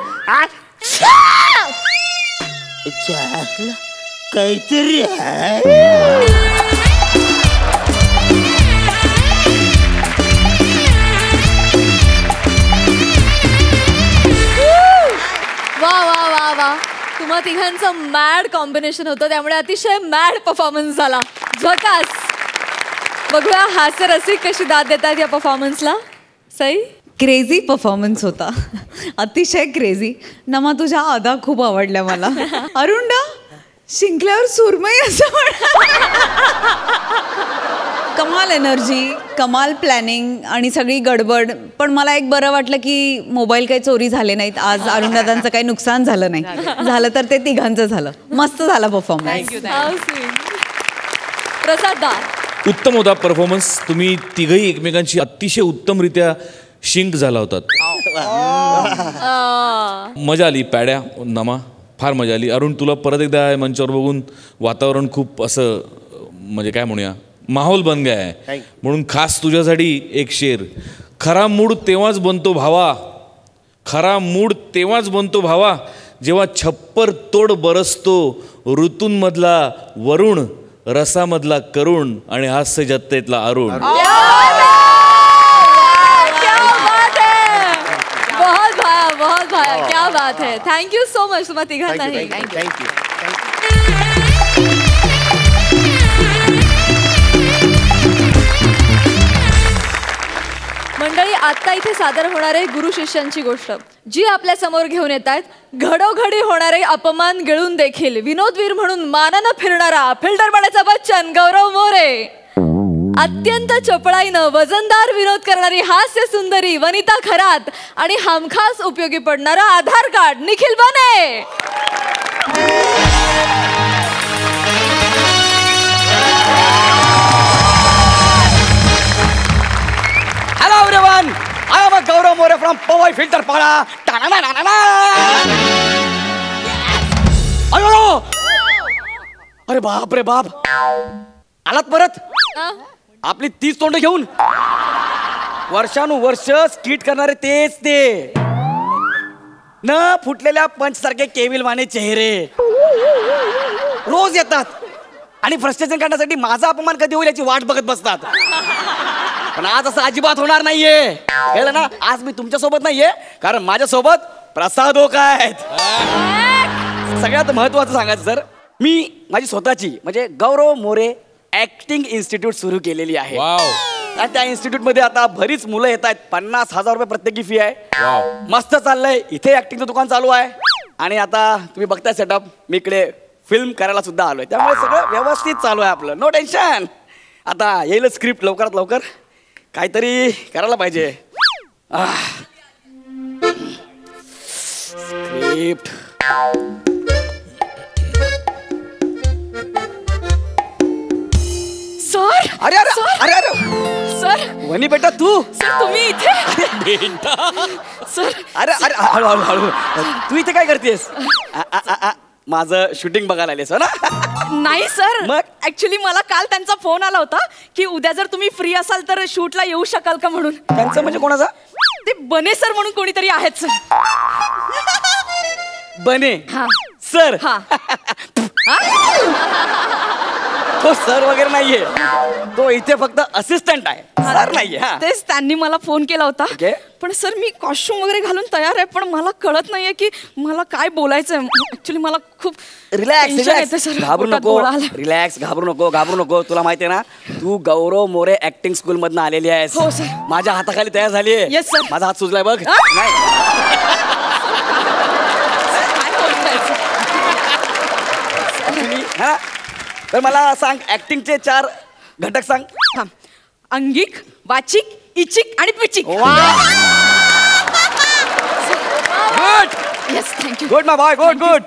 काहीतरी आहे. वा तुम्हा तिघांचं मॅड कॉम्बिनेशन होतं त्यामुळे अतिशय मॅड परफॉर्मन्स झाला. झकास. बघूया हास्य रसिक कशी दाद देतात या परफॉर्मन्सला. सई क्रेझी परफॉर्मन्स होता. अतिशय क्रेझी. नमा तुझ्या अदा खूप आवडल्या मला. अरुण शिंकल्यावर सुरमई असं कमाल एनर्जी कमाल प्लॅनिंग आणि सगळी गडबड. पण मला एक बरं वाटलं की मोबाईल काही चोरी झाले नाहीत आज. अरुणदादांचं काही नुकसान झालं नाही. झालं तर ते तिघांचं झालं. मस्त झाला परफॉर्मन्स. प्रसाद उत्तम होता परफॉर्मन्स. तुम्ही तिघही एकमेकांशी अतिशय उत्तमरित्या शिंक झाला होतात. मजा आली. पॅड्या नमा फार मजा आली. अरुण तुला परत एकदा मंचावर बघून वातावरण खूप असं म्हणजे काय म्हणूया माहोल बन गया है. म्हणून खास तुझ्यासाठी एक शेर. खरा मूड तेव्हाच बनतो भावा. खरा मूड तेव्हाच बनतो भावा जेव्हा छप्पर तोड बरसतो ऋतूंमधला वरुण रसामधला करुण आणि हास्य जत्तेतला अरुण. बहुत भाया क्या बात है. थँक्यू सो मच तुम्हा तिघांनाही. थँक्यू. मंडळी आता इथे सादर होणारे गुरु शिष्यांची गोष्ट जी आपल्या समोर घेऊन येत आहेत. घडोघडी होणारे अपमान गिळून देखील विनोदवीर म्हणून मानानं फिरणारा फिल्टरपणाचा बच्चन गौरव मोरे. अत्यंत चपळाईनं वजनदार विनोद करणारी हास्य सुंदरी वनिता खरात आणि हमखास उपयोगी पडणारा आधार कार्ड निखिल बने. Hello everyone, I am Gaurav More from Powai Filter Pala. अयो, अरे बाप रे बाप, आलात परत आपली 30 तोंड घेऊन. वर्षानुवर्ष स्किट करणारे तेच ते न फुटलेल्या पंच सारखे केविलवाने चेहरे रोज येतात आणि फ्रस्ट्रेशन काढण्यासाठी माझा अपमान कधी होईल याची वाट बघत बसतात. पण आज असं अजिबात होणार नाहीये, कळलं ना. आज मी तुमच्या सोबत नाहीये, कारण माझ्या सोबत प्रसाद ओक आहेत. सगळ्यात महत्वाचं सांगायचं सर, मी माझी स्वतःची म्हणजे गौरव मोरे ऍक्टिंग इन्स्टिट्यूट सुरू केलेली आहे. आणि त्या इन्स्टिट्यूट मध्ये आता बरीच मुलं येत आहेत. 50,000 रुपये प्रत्येकी फी आहे. मस्त चाललंय. इथे ऍक्टिंगचं दुकान चालू आहे आणि आता तुम्ही बघताय सेटअप, मी इकडे फिल्म करायला सुद्धा आलोय. त्यामुळे सगळं व्यवस्थित चालू आहे आपलं, नो टेन्शन. आता येईल स्क्रिप्ट लवकरात लवकर, काहीतरी करायला पाहिजे. Script sir. अरे अरे अरे अरे सर. वनी बेटा तू. सर तुम्ही इथे. सर. अरे अरे हळू हळू हळू, तू इथे काय करतेस? माझं शूटिंग बघायला आलेस ना? नाही सर, मग ऍक्च्युली मला काल त्यांचा फोन आला होता की उद्या जर तुम्ही फ्री असाल तर शूटला येऊ शकाल का म्हणून. त्यांचं म्हणजे कोणाचा? ते बने सर म्हणून कोणीतरी आहेत सर. बने हा सर. हा. तो सर वगैरे नाहीये, तो इथे फक्त असिस्टंट आहे, सर नाहीये. तेच त्यांनी मला फोन केला होता. Okay. पण सर मी कॉस्ट्युम वगैरे घालून तयार आहे, पण मला कळत नाहीये की मला काय बोलायचंय. ऍक्च्युली मला खूप रिलॅक्स रिलॅक्स, घाबरू नको, रिलॅक्स, घाबरू नको, घाबरू नको. तुला माहितीये ना, तू गौरव मोरे ऍक्टिंग स्कूल मधनं आलेली आहेस. हो सर. माझ्या हाताखाली तयार झाली आहे. Yes sir. माझा हात सुजलाय बघ. नाही हा, तर मला सांग, ऍक्टिंगचे 4 घटक सांग. अंगिक, वाचिक, इचिक आणि पिचिक. गुड. Yes thank you. गुड माय बॉय, गुड गुड.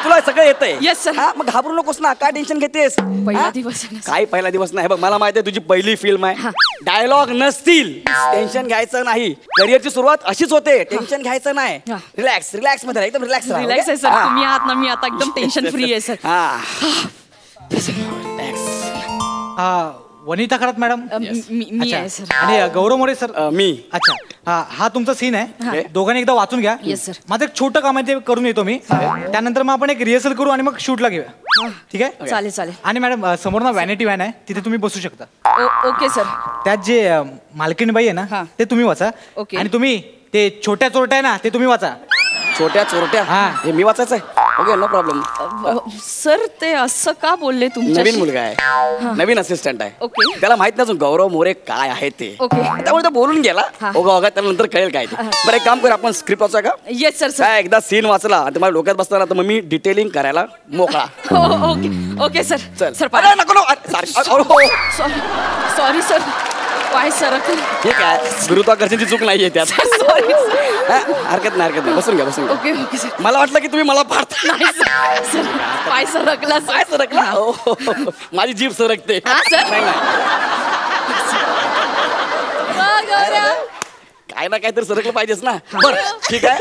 तुला सगळं येतंय. Yes sir. मग घाबरू नकोस ना, काय टेन्शन घेतेस? पहिला दिवस आहे ना. काही पहिला दिवस नाही बघ, मला माहिती आहे तुझी पहिली फिल्म आहे. डायलॉग नसतील, टेन्शन घ्यायचं नाही. करिअरची सुरुवात अशीच होते, टेन्शन घ्यायचं नाही. रिलॅक्स रिलॅक्स मध्ये एकदम रिलॅक्स रिलॅक्स आहे सर. तुम्ही आहात ना, मी आता एकदम टेन्शन फ्री आहे सर. वनिता खरात मॅडम. मी आहे सर. आणि गौरव मोरे सर. मी. अच्छा, हा तुमचा सीन आहे. दोघांनी एकदा वाचून घ्या. Yes sir. माझं एक छोटं काम आहे ते करून येतो मी. त्यानंतर मग आपण एक रिहर्सल करू आणि मग शूटला घेऊया. ठीक आहे? चालेल चालेल. आणि मॅडम समोर ना व्हॅनिटी व्हॅन आहे, तिथे तुम्ही बसू शकता. Okay sir. त्यात जे मालकीणबाई आहे ना, ते तुम्ही वाचा. ओके. आणि तुम्ही ते छोट्या चोरट्या आहे ना, ते तुम्ही वाचा. छोट्या चोरट्या? हे मी वाचायचंय. Okay, no problem. सर ते असं का बोलले तुमच्या? नवीन मुलगा आहे, नवीन असिस्टंट आहे. ओके. त्याला माहित नाही गौरव मोरे काय आहे ते. ओके. त्यामुळे तो बोलून गेला. ओगा ओगा त्यानंतर कळेल काय ते. बरं एक काम कर, आपण स्क्रिप्ट वाचा का? Yes sir. काय एकदा सीन वाचला आणि माझ्या डोक्यात बसताना तर मग मी डिटेलिंग करायला मोकळा. Okay okay sir. चल सर नको सॉरी सर. काय सर? ठीक आहे, गुरुत्वाकर्षणची चूक नाहीये त्यात. सॉरी हरकत नाही, हरकत नाही. बसून घ्या, बसून घ्या. Okay okay sir. मला वाटलं की तुम्ही मला पाडता. नाही सर. पाय सरकला. पाय सरकला? माझी जीभ सरकते. नाही काय ना काहीतरी सरकलं पाहिजेच ना. बरं ठीक आहे,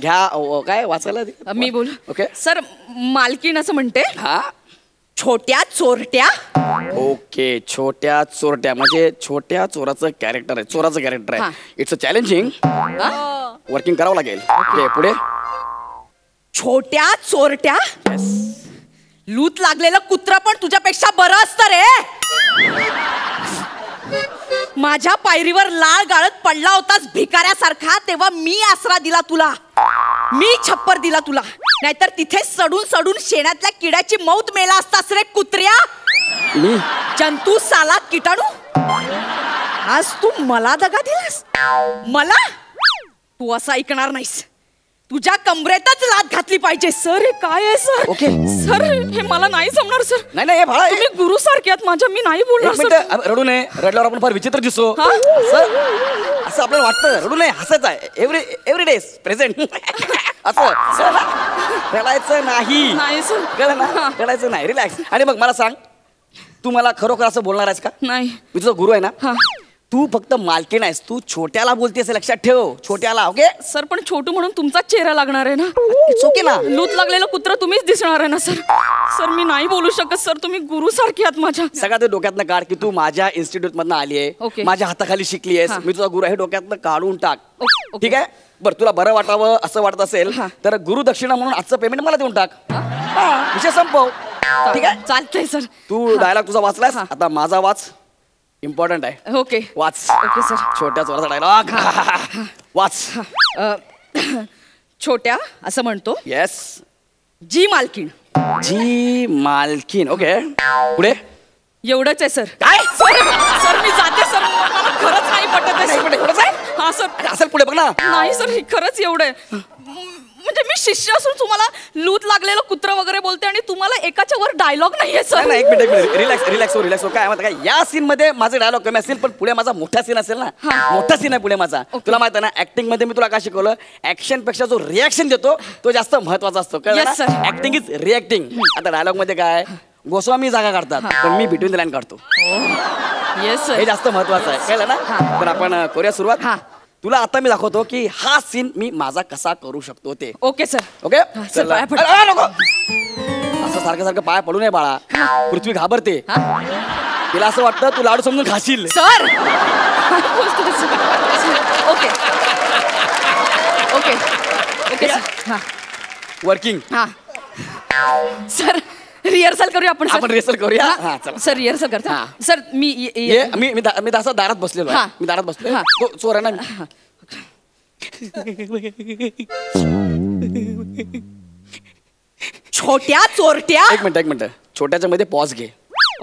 घ्या. काय वाचायला मी बोलू? ओके सर, मालकीण असं म्हणते, हा, छोट्या चोरट्या. ओके, छोट्या चोरट्या म्हणजे छोट्या चोराचं कॅरेक्टर आहे, चोराचं कॅरेक्टर आहे. इट्स अ चॅलेंजिंग, वर्किंग करावं लागेल. ओके, पुढे. छोट्या चोरट्या. लूत लागलेलं कुत्र पण तुझ्यापेक्षा बरं असतं रे. माझ्या पायरीवर लाळ गाळत पडला होतास भिकाऱ्यासारखा, तेव्हा मी आसरा दिला तुला, मी छप्पर दिला तुला. नाहीतर तिथे सडून सडून शेणातल्या किड्याची मौत मेला असतास रे कुत्र्या. जंतू, साला, किटाणू. आज तू मला दगा दिलास. मला तू असं ऐकणार नाहीस. तुझ्या कमरेतच लाथ घातली पाहिजे. सर हे काय आहे सर? ओके सर, हे मला नाही जमणार सर. नाही नाही, भाळा, तुम्ही गुरु सारखे आहात माझ्या, मी नाही बोलणार सर. रडू नये, रडल्यावर आपण फार विचित्र दिसतो. असं आपल्याला वाटतं. रडू नये, हसायचं आहे. Every day present. असं रडायचं नाही. नाही सर. कळलं ना? रडायचं नाही, रिलॅक्स. आणि मग मला सांग, तू मला खरोखर असं बोलणार आहेस का? नाही. मी तुझा गुरु आहे ना. तू तू फक्त मालकीण आहेस, तू छोट्याला बोलतेस लक्षात ठेव, छोट्याला. ओके सर पण छोटू म्हणून तुमचाच चेहरा लागणार आहे ना. इट्स ओके ना. लूत लागलेलं कुत्र तुम्हीच दिसणार आहे ना सर. सर मी नाही बोलू शकत सर, तुम्ही गुरु सारखी आहात माझ्या. सगळ्यात ते डोक्यातनं काढ की तू माझ्या इन्स्टिट्यूट मधनं आली आहे, ओके. माझ्या हाताखाली शिकली आहेस, हा. मी तुझा गुरु आहे, डोक्यातनं काढून टाक. ओके. ठीक आहे. बरं तुला बरं वाटावं असं वाटत असेल हा. तर गुरुदक्षिणा म्हणून आजचं पेमेंट मला देऊन टाक. हा, विषय संपव. ठीक आहे. चालतंय सर. तू डायलॉग तुझा वाचलास, हा. आता माझा वाच. इम्पॉर्टंट आहे. ओके वाच. Okay sir. छोट्या चोराचा डायलॉग वाच. अ, छोट्या असं म्हणतो, येस. जी मालकीण. जी मालकीन. ओके पुढे. एवढंच आहे सर. काय सर सर मी जाते सर, मला खरंच नाही पटत आहे नाही, सर. एवढंच आहे? हा सर. असेल पुढे बघ ना. नाही सर हे खरंच एवढं आहे. म्हणजे मी शिष्य असून तुम्हाला लूत लागलेलं कुत्र वगैरे बोलते आणि तुम्हाला एकाच्या वर डायलॉग नाहीये सर. नाही, एक मिनिट रिलॅक्स हो. काय म्हणता, या सीन मध्ये माझे डायलॉग कमी असेल पण पुढे माझा मोठा सीन असेल ना. मोठा सीन आहे पुढे माझा. तुला माहिती आहे ना, ऍक्टिंग मध्ये मी तुला काय शिकवलं, ऍक्शन पेक्षा जो रिॲक्शन देतो तो जास्त महत्वाचा असतो. Yes, sir. Acting is reacting. आता डायलॉग मध्ये काय, गोस्वामी जागा काढतात पण मी बिटवीन द लाईन काढतो. Yes sir. हे जास्त महत्वाचं आहे, कळलं ना. तर आपण करूया सुरुवात. तुला आता मी दाखवतो की हा सीन मी माझा कसा करू शकतो ते. Okay sir. ओके सर, पाया पड. नको असं सारखं सारखं पाया पडू नये बाळा. पृथ्वी घाबरते. तिला असं वाटतं तू लाडू समजून खाशील. Sir okay okay okay sir. हा वर्किंग. हा सर रिहर्सल करूया आपण. आपण रिहर्सल करूया. हा, चला. सर रिहर्सल करता. हा. सर मी मी असं दारात बसलेलो आहे. हा. मी दारात बसलो. हा. तो चोर आहे ना. छोट्या चोरट्या. एक मिनिट छोट्याच्या मध्ये पॉज घे.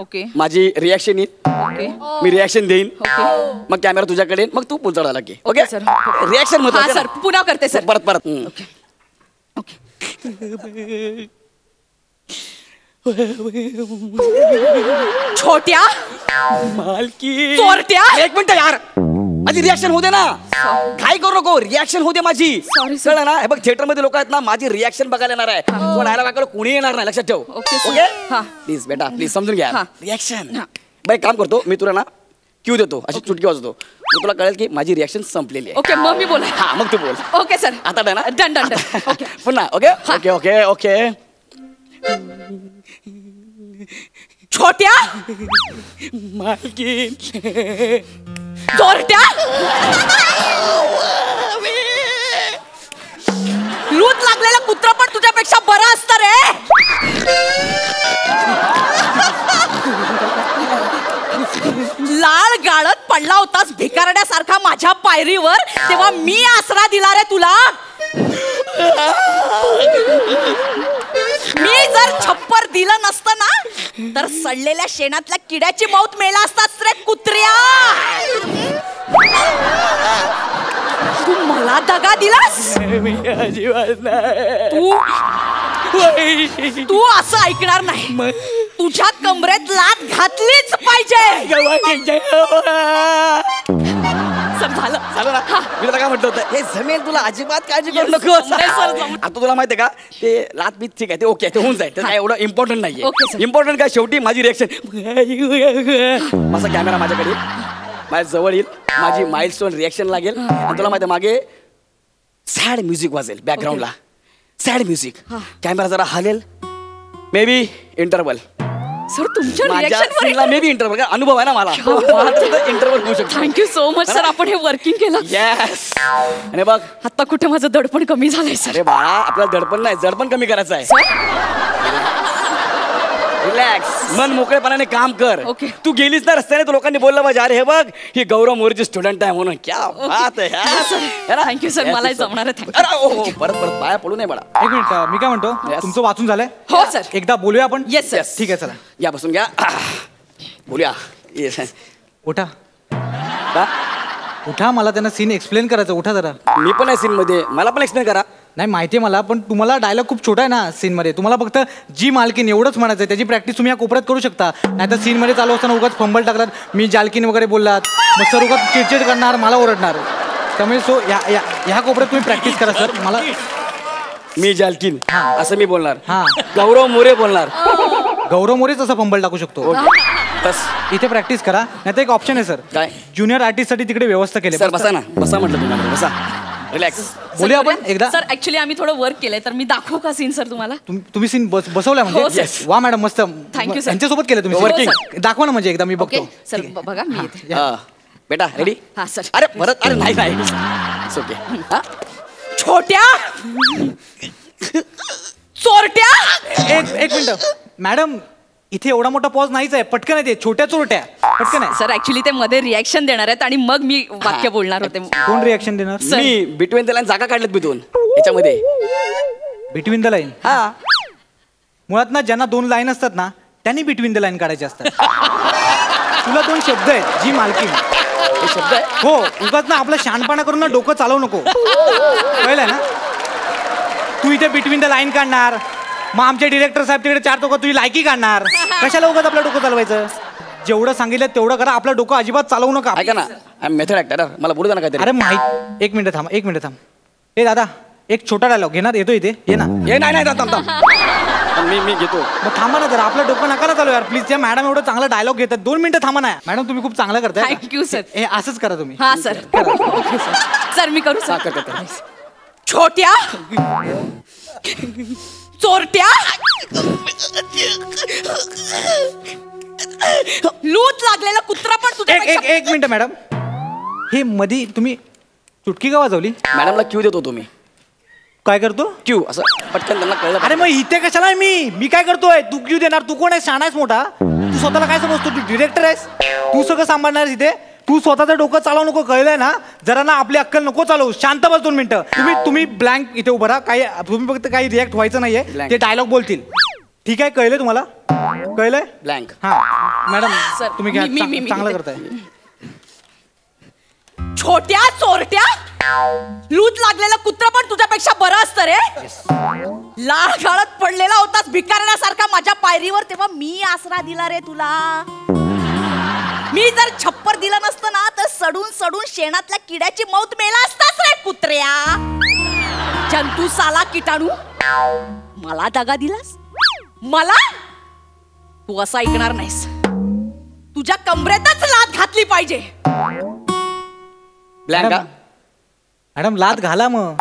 ओके माझी रिॲक्शन येईल, ओके मी रिॲक्शन देईन, ओके. मग कॅमेरा तुझ्याकडे येईल, मग तू पुढचा डायलॉग घे. Okay sir. रिॲक्शन हा महत्वाचं सर पुन्हा करते सर. परत छोट्या मालकी चोरट्या. एक मिनिट यार, माझी रिॲक्शन होते ना. काय करू नको, रिॲक्शन होते माझी. Sorry, sir. कळलं ना. हे बघ थिएटर मध्ये लोक आहेत ना, माझी रिॲक्शन बघायला येणार आहे. तो डायलॉग ऐकायला कोणी येणार नाही, लक्षात ठेव. Okay, sir. ओके हा. प्लीज बेटा प्लीज समजून घ्या. हा. रिॲक्शन. हा. बाई काम करतो मी, तुला ना क्यू देतो, अशी चुटकी वाजवतो, मग तुला कळेल की माझी रिॲक्शन संपलेली आहे. ओके मग मी बोला. हा मग तू बोल. Okay sir. आता डन ना. Done done done. ओके पुन्हा. Okay okay okay okay. छोट्या मालकी चोरट्या. लूत लागलेलं कुत्र पण तुझ्यापेक्षा बरं असतं रे. लाळ गाळत पडला होतास भिकारड्यासारखा माझ्या पायरीवर, तेव्हा मी आसरा दिला रे तुला. मी जर छप्पर दिलं नसतं ना तर सडलेल्या शेणातल्या किड्याची मौत मेला असतास रे कुत्र्या. तू मला दगा दिलास. तू असं ऐकणार नाही. तुझ्या कमरेत लात घातलीच पाहिजे. सर झालं झालं ना. मी तुला काय म्हटलं होतं, हे जमेल तुला, अजिबात काळजी करू नको. जमेल, sir, जमेल. आता तुला माहितीये का, ते लात बीत ठीक आहे, ते ओके, ते होऊन जाईल. ते काय एवढं इम्पॉर्टंट Okay, नाहीये. sir. इम्पॉर्टंट काय, शेवटी माझी रिएक्शन. माझा कॅमेरा माझ्याकडे येईल, माझ्या जवळ येईल, माझी माइलस्टोन रिएक्शन लागेल आणि तुला माहिती मागे सॅड म्युझिक वाजेल बॅकग्राऊंडला. Sad music. कॅमेरा जरा हलेल, मे बी इंटरवल. सर तुमच्या माझ्या रिएक्शन scene ला मे बी इंटरवल, अनुभव आहे ना मला. इंटरवल होऊ शकतो. थँक्यू सो मच सर, आपण हे वर्किंग केलं. येस. आणि बघ आता कुठे माझं दडपण कमी झालंय सर. अरे बाळा, आपल्याला दडपण नाही, जडपण कमी करायचं आहे. रिलॅक्स, मन मोकळेपणाने काम कर. Okay. तू गेलीस ना रस्त्याने, तर लोकांनी बोललं पाहिजे, अरे हे बघ ही गौरव मोरेची स्टुडंट आहे म्हणून. क्या बात आहे यार. थँक्यू सर, मला जमणार आहे. अरे ओ, ओ, परत परत पाया पडू नये बाळा. एक मिनिट, मी काय म्हणतो, Yes. तुमचं वाचून झालंय? हो सर. एकदा बोलूया आपण. Yes sir. ठीक आहे, चला या बसून घ्या. बोलूया. Yes. उठा का? उठा, मला त्यांना सीन एक्सप्लेन करायचं. उठा जरा. मी पण आहे सीन मध्ये, मला पण एक्सप्लेन करा. नाही माहिती आहे मला, पण तुम्हाला डायलॉग खूप छोटा आहे ना सीन मध्ये. तुम्हाला फक्त जी मालकीन एवढंच म्हणायचं आहे. त्याची प्रॅक्टिस तुम्ही या कोपऱ्यात करू शकता. नाही तर सीन मध्ये चालू असताना उगाच फंबल टाकलात, मी जालकीन वगैरे बोललात, मग सर उगाच चिडचिड करणार, मला ओरडणार. त्यामुळे ह्या कोपऱ्यात तुम्ही प्रॅक्टिस करा सर. मला मी जालकीन असं मी बोलणार. हा. गौरव मोरे बोलणार. गौरव मोरेच असं फंबल टाकू शकतो. बस इथे प्रॅक्टिस करा, नाही तर एक ऑप्शन आहे सर. काय? ज्युनियर आर्टिस्ट साठी तिकडे व्यवस्था केली. सर बसा ना, बसा म्हटलं तुम्हाला, बसा, रिलॅक्स. बोलूया आपण एकदा. सर ऍक्च्युली आम्ही थोडं वर्क केलंय, तर मी दाखवू का सीन सर तुम्हाला? तुम्ही सीन बसवलाय हो, म्हणजे? सर. वा मॅडम, मस्त. Thank you, sir. यांच्यासोबत केलं तुम्ही? हो, Working. sir. दाखवा ना म्हणजे एकदा, मी ओके बघतो. सर बघा मी येते. बेटा रेडी? हा सर. अरे परत, अरे नाही नाही, इट्स ओके. छोट्या चोरट्या. एक मिनिट मॅडम, इथे एवढा मोठा पॉज नाहीच आहे. पटकन आहे ते, छोट्या चोरट्या पटकन आहे. सर ऍक्च्युली ते मध्ये रिॲक्शन देणार आहेत आणि मग मी वाक्य बोलणार होते. कोण रिॲक्शन देणार? मी बिटवीन द लाईन जागा काढल्यात मी दोन याच्यामध्ये. Between the line? हा, मुळात ना ज्यांना 2 लाईन असतात ना, त्यांनी बिटवीन द लाईन काढायचे असतात. तुला 2 शब्द आहेत, जी मालकीन. हे शब्द आहे. हो, उगाच ना आपलं शहाणपणा करून ना डोकं चालवू नको, कळलं ना? तू इथे बिटवीन द लाईन काढणार, मग आमचे डिरेक्टर साहेब तिकडे 4 टोकं तुझी लायकी काढणार. कशाला उगाच आपलं डोकं चालवायचं? जेवढं सांगितलं तेवढं करा, आपलं डोकं अजिबात चालवू नका. ऐका ना, आय एम मेथड ऍक्टर, मला बोलू द्या ना काहीतरी. अरे माहित, एक मिनिट थांब. ए दादा, एक छोटा डायलॉग घेणार, येतो इथे, ये ना. हे नाही थांब. मी घेतो. मग थांबा ना जरा, आपलं डोकं नका ना चालू यार प्लीज. त्या मॅडम एवढं चांगला डायलॉग घेतात, 2 मिनिटं थांबा ना. मॅडम तुम्ही खूप चांगलं करताय. Thank you sir. हे असंच करा तुम्ही. हा सर. Okay sir. सर मी करू सर. छोट्या चोरट्या. लूट लागलेला कुत्रा पण तुझ्या एक मिनिट मॅडम, हे मधी तुम्ही चुटकी का वाजवली? मॅडमला क्यू देतो तुम्ही. काय करतो? क्यू असं पटकन त्यांना कळलं. अरे मग इथे कशाला आहे मी काय करतोय? तू क्यू देणार? तू कोण आहेस? शहाणा आहेस मोठा? तू स्वतःला काय समजतो? तू डिरेक्टर आहेस, तू सगळं सांभाळणार इथे. तू स्वतःचं डोकं चालवू नको, कळलंय ना? जरा ना आपली अक्कल नको चालवू. शांत बस 2 मिनिटं. तुम्ही ब्लँक इथे उभं राहा. काही तुम्ही फक्त काही रिॲक्ट व्हायचं नाहीये, ते डायलॉग बोलतील. ठीक आहे, कळलंय तुम्हाला? कळलंय? ब्लँक. हा मॅडम सर, तुम्ही घ्या, मी चांगलं घेते. करताय. छोट्या चोरट्या. लूट लागलेला कुत्रा पण तुझ्यापेक्षा बरं असतं रे. लाळ गाळत पडलेला होतास भिकारण्यासारखा माझ्या पायरीवर, तेव्हा मी आसरा दिला रे तुला. मी जर छप्पर दिलं नसतं ना, तर सडून सडून शेणातल्या किड्याची मौत मेला असताच रे कुत्र्या. जंतू साला किटाणू, मला दगा दिलास? मला? तू असं ऐकणार नाहीस. तुझ्या कमरेतच लात घातली पाहिजे. ब्लँक. मॅडम लात घाला, मग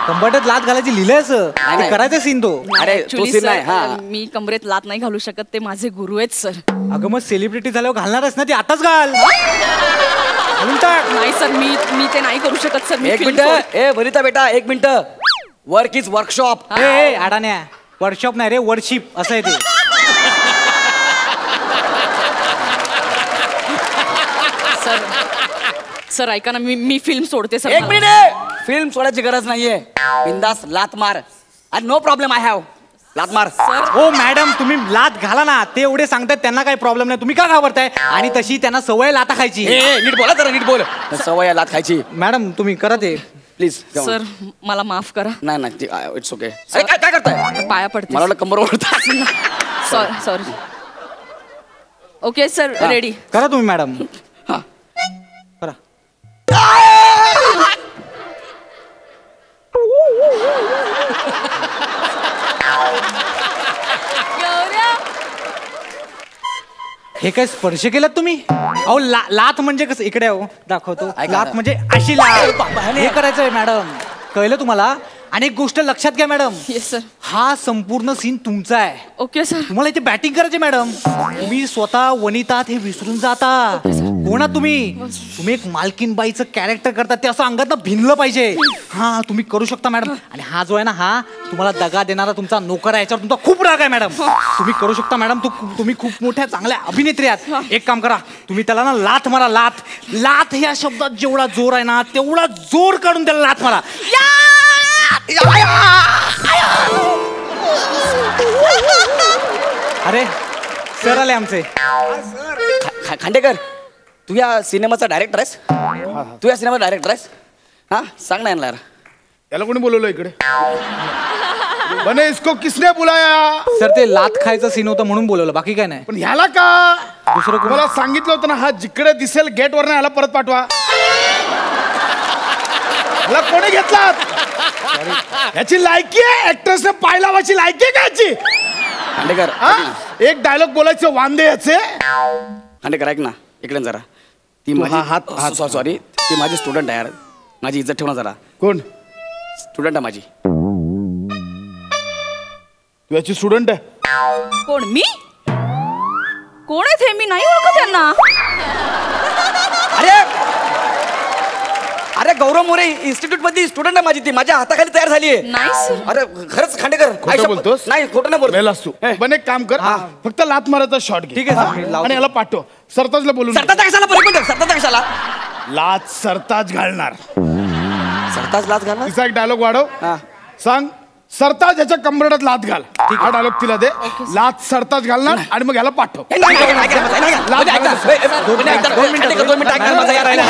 कंबरट्यात लात घालायची लिहिलंय असं. ते करायचं सीन तो. अरे तो Actually, सीन sir, नाही. हा, मी कमरेत लात नाही घालू शकत, ते माझे गुरु आहेत सर. अगं मग सेलिब्रिटी झाल्यावर घालणारच ना, ती आताच घाल. घालून टाक. नाही सर, मी ते नाही करू शकत सर. मी एक film मिनिट. ए वनिता बेटा, एक मिनिट. Work is workshop. ए अडाण्या, वर्कशॉप नाही रे, वर्कशिप असं आहे ते. सर ऐका ना, मी फिल्म सोडते सर. एक मिनिट. फिल्म सोडायची गरज नाहीये. बिंदास लात मार. आणि नो प्रॉब्लेम, आय हॅव. लात मार. हो मॅडम, तुम्ही लात घाला ना. ते एवढे सांगतात, त्यांना काही प्रॉब्लेम नाही. तुम्ही का घाबरताय? आणि तशी त्यांना सवय लाता खायची. नीट बोला जरा, नीट बोल. सवय आहे लात खायची. मॅडम तुम्ही करा ते प्लीज. सर मला माफ करा. नाही इट्स ओके. काय करताय? पाया पडते. मला कंबर ओढतात. सॉरी. Okay sir, ready. करा तुम्ही मॅडम. हा. करा. हे काय स्पर्श केलात तुम्ही? अहो लात म्हणजे कसं? इकडे अहो दाखवतो. लात म्हणजे अशी लात. हे करायचं आहे मॅडम, कळलं तुम्हाला? आणि एक गोष्ट लक्षात घ्या मॅडम, येस सर. हा संपूर्ण सीन तुमचा आहे. Okay sir. तुम्हाला इथे बॅटिंग करायची मॅडम. तुम्ही स्वतः वनितात हे विसरून जाता. कोणा तुम्ही एक मालकीन बाईचं कॅरेक्टर करता, ते असं अंगात भिनलं पाहिजे. हा तुम्ही करू शकता मॅडम. आणि हा जो आहे ना, हा तुम्हाला दगा देणारा तुमचा नोकर आहे, याच्यावर तुमचा खूप राग आहे मॅडम. तुम्ही करू शकता मॅडम. तुम्ही खूप मोठ्या चांगल्या अभिनेत्री आहात. एक काम करा, तुम्ही त्याला ना लात मारा. लात या शब्दात जेवढा जोर आहे ना, तेवढा जोर काढून त्याला लात मारा. अरे सर आले आमचे. खांडेकर, तू या सिनेमाचा डायरेक्टर आहेस? तू या सिनेमाचा डायरेक्टर आहेस? हा सांग ना यार. याला कोणी बोलवलं इकडे? बने इसको किसने बुलाया? सर ते लात खायचं सीन होतं म्हणून बोलवलं, बाकी काय नाही. पण ह्याला का? दुसरं कोण? मला सांगितलं होतं ना, हा जिकडे दिसेल गेट वर ह्याला परत पाठवा. ह्याला कोणी घेतला? याची लायकी आहे? ऍक्ट्रेसने पाय लावायची लायकी आहे का याची? खांडेकर, एक डायलॉग बोलायचे वांदे याचे. खांडेकर ऐक ना इकडे जरा ती तू माझी हात- सॉरी ती माझी स्टुडंट आहे यार. माझी इज्जत ठेव ना जरा. कोण? स्टुडंट आहे माझी. तू याची स्टुडंट आहे? कोण मी? कोण आहेत हे? मी नाही ओळखत त्यांना. अरे अरे गौरव मोरे इन्स्टिट्यूट मधली स्टुडंट आहे माझी. ती माझ्या हाताखाली तयार झाली आहे. नाही अरे खरंच खांडेकर. खोटं बोलतोस? नाही खोटं नाही बोलत. मेलास तू. पण एक काम कर, फक्त लात मारायचा शॉट घे. ठीक आहे, हा? मी लावतो. आणि याला पाठव. सरताजला बोलून घे. सरताज कशाला परत म्हणतो? सरताज कशाला? लात सरताज घालणार. सरताज लाच घालणार. तिचा एक डायलॉग वाढव. हा. सांग, सरताज याच्या कंबरडात लात घाल. हा डायलॉग तिला दे. लात सरताज घालणार आणि मग याला पाठव. नाही, नाही, नाही, नाही, नाही, नाही. म्हणजे ऐका, ए, ए, दोन मिनिटं ऐका, माझा यार राहिला.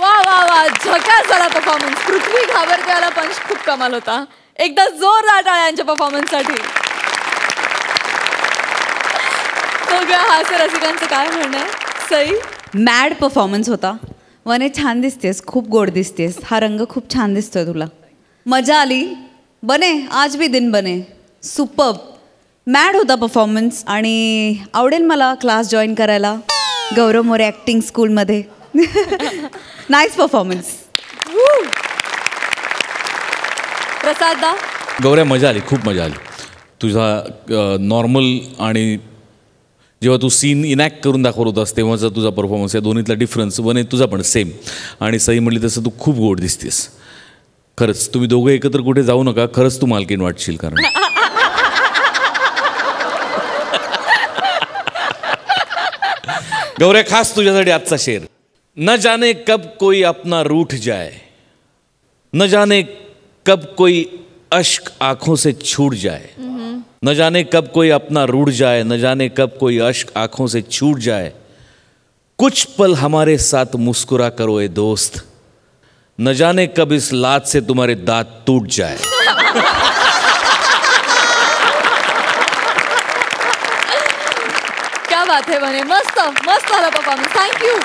वा वा वा, झकास झाला परफॉर्मन्स. पृथ्वी घाबरते आला पंच खूप कमाल होता. एकदा जोरदार टाळ्यांच्या परफॉर्मन्ससाठी. सगळ्या हास्य रसिकांचं काय म्हणणं आहे? सई, मॅड परफॉर्मन्स होता. वने छान दिसतेस, खूप गोड दिसतेस. हा रंग खूप छान दिसतोय तुला. मजा आली. बने आज भी दिन बने. सुपर्ब. मॅड होता परफॉर्मन्स आणि आवडेल मला क्लास जॉईन करायला गौरव मोरे ॲक्टिंग स्कूलमध्ये. Nice performance. प्रसाद दा. गौऱ्या मजा आली, खूप मजा आली. तुझा नॉर्मल आणि जेव्हा तू सीन इनॅक्ट करून दाखवत होतास तेव्हाचा तुझा परफॉर्मन्स, या दोन्हीतला डिफरन्स. वने तुझा पण सेम. आणि सई म्हणली तसं तू खूप गोड दिसतेस. खरंच तुम्ही दोघं एकत्र कुठे जाऊ नका. खरंच तू मालकीन वाटशील. कारण गौऱ्या खास तुझ्यासाठी आजचा शेर. न जाने कब कोई अपना रूठ जाए, न जाने कब कोई अश्क आंखों से छूट जाए, न जाने कब कोई अपना रूठ जाए, न जाने कब कोई अश्क आंखों से छूट जाए, कुछ पल हमारे साथ मुस्कुरा करो ए दोस्त, न जाने कब इस लात से तुम्हारे दांत टूट जाए. क्या बात है बने. मस्त मस्त झाला परफॉर्मन्स. थँक्यू.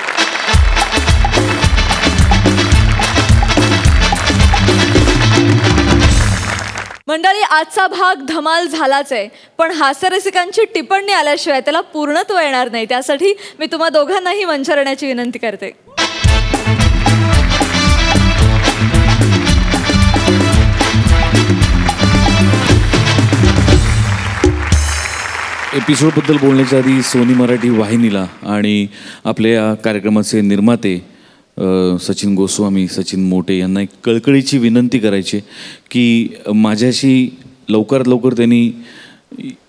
मंडळी, आजचा भाग धमाल झालाच आहे, पण हास्यरसिकांची टिप्पणी आल्याशिवाय त्याला पूर्णत्व येणार नाही. त्यासाठी मी तुम्हा दोघांनाही मंचावर येण्याची विनंती करते. एपिसोडबद्दल बोलण्याच्या आधी सोनी मराठी वाहिनीला आणि आपल्या या कार्यक्रमाचे निर्माते सचिन गोस्वामी, सचिन मोटे यांना एक कळकळीची विनंती करायची की माझ्याशी लवकरात लवकर त्यांनी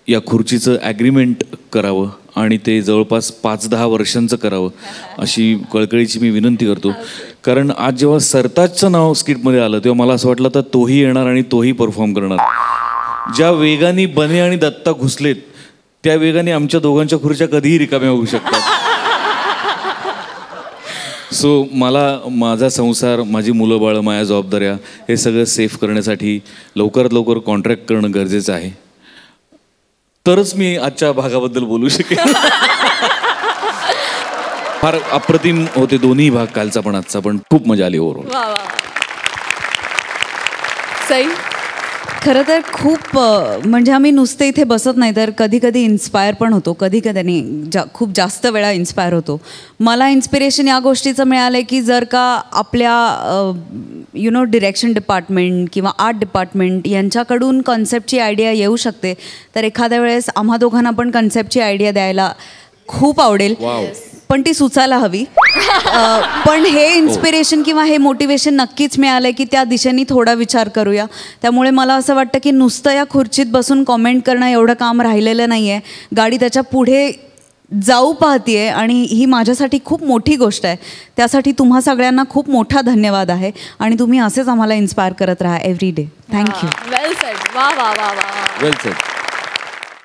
या खुर्चीचं ॲग्रीमेंट करावं आणि ते जवळपास 5-10 वर्षांचं करावं अशी कळकळीची मी विनंती करतो. कारण आज जेव्हा सरताजचं नाव स्किटमध्ये आलं तेव्हा मला असं वाटलं तर तोही येणार आणि तोही परफॉर्म करणार. ज्या वेगाने बने आणि दत्ता घुसलेत त्या वेगाने आमच्या दोघांच्या खुर्च्या कधीही रिकाम्या होऊ शकतात. सो मला माझा संसार, माझी मुलं बाळं, माझ्या जबाबदाऱ्या हे सगळं सेफ करण्यासाठी लवकरात लवकर कॉन्ट्रॅक्ट करणं गरजेचं आहे. तरच मी आजच्या भागाबद्दल बोलू शकेन. फार अप्रतिम होते दोन्ही भाग, कालचा पण आजचा पण. खूप मजा आली ओव्हरऑल. वा वा. सई, खरं तर खूप म्हणजे आम्ही नुसते इथे बसत नाही तर कधी कधी इन्स्पायर पण होतो. कधी कधी खूप जास्त वेळा इन्स्पायर होतो. मला इन्स्पिरेशन या गोष्टीचं मिळालं आहे की जर का आपल्या डिरेक्शन डिपार्टमेंट किंवा आर्ट डिपार्टमेंट यांच्याकडून कॉन्सेप्टची आयडिया येऊ शकते तर एखाद्या वेळेस आम्हा दोघांना पण कॉन्सेप्टची आयडिया द्यायला खूप आवडेल. पण ती सुचायला हवी. पण हे इन्स्पिरेशन किंवा हे मोटिवेशन नक्कीच मिळालं आहे की त्या दिशेने थोडा विचार करूया. त्यामुळे मला असं वाटतं की नुसतं या खुर्चीत बसून कॉमेंट करणं एवढं काम राहिलेलं नाही आहे. गाडी त्याच्या पुढे जाऊ पाहतीये आणि ही माझ्यासाठी खूप मोठी गोष्ट आहे. त्यासाठी तुम्हा सगळ्यांना खूप मोठा धन्यवाद आहे आणि तुम्ही असेच आम्हाला इन्स्पायर करत राहा एव्हरी डे. थँक्यू. वेल सेड. वा वा वा वा. वेल सेड.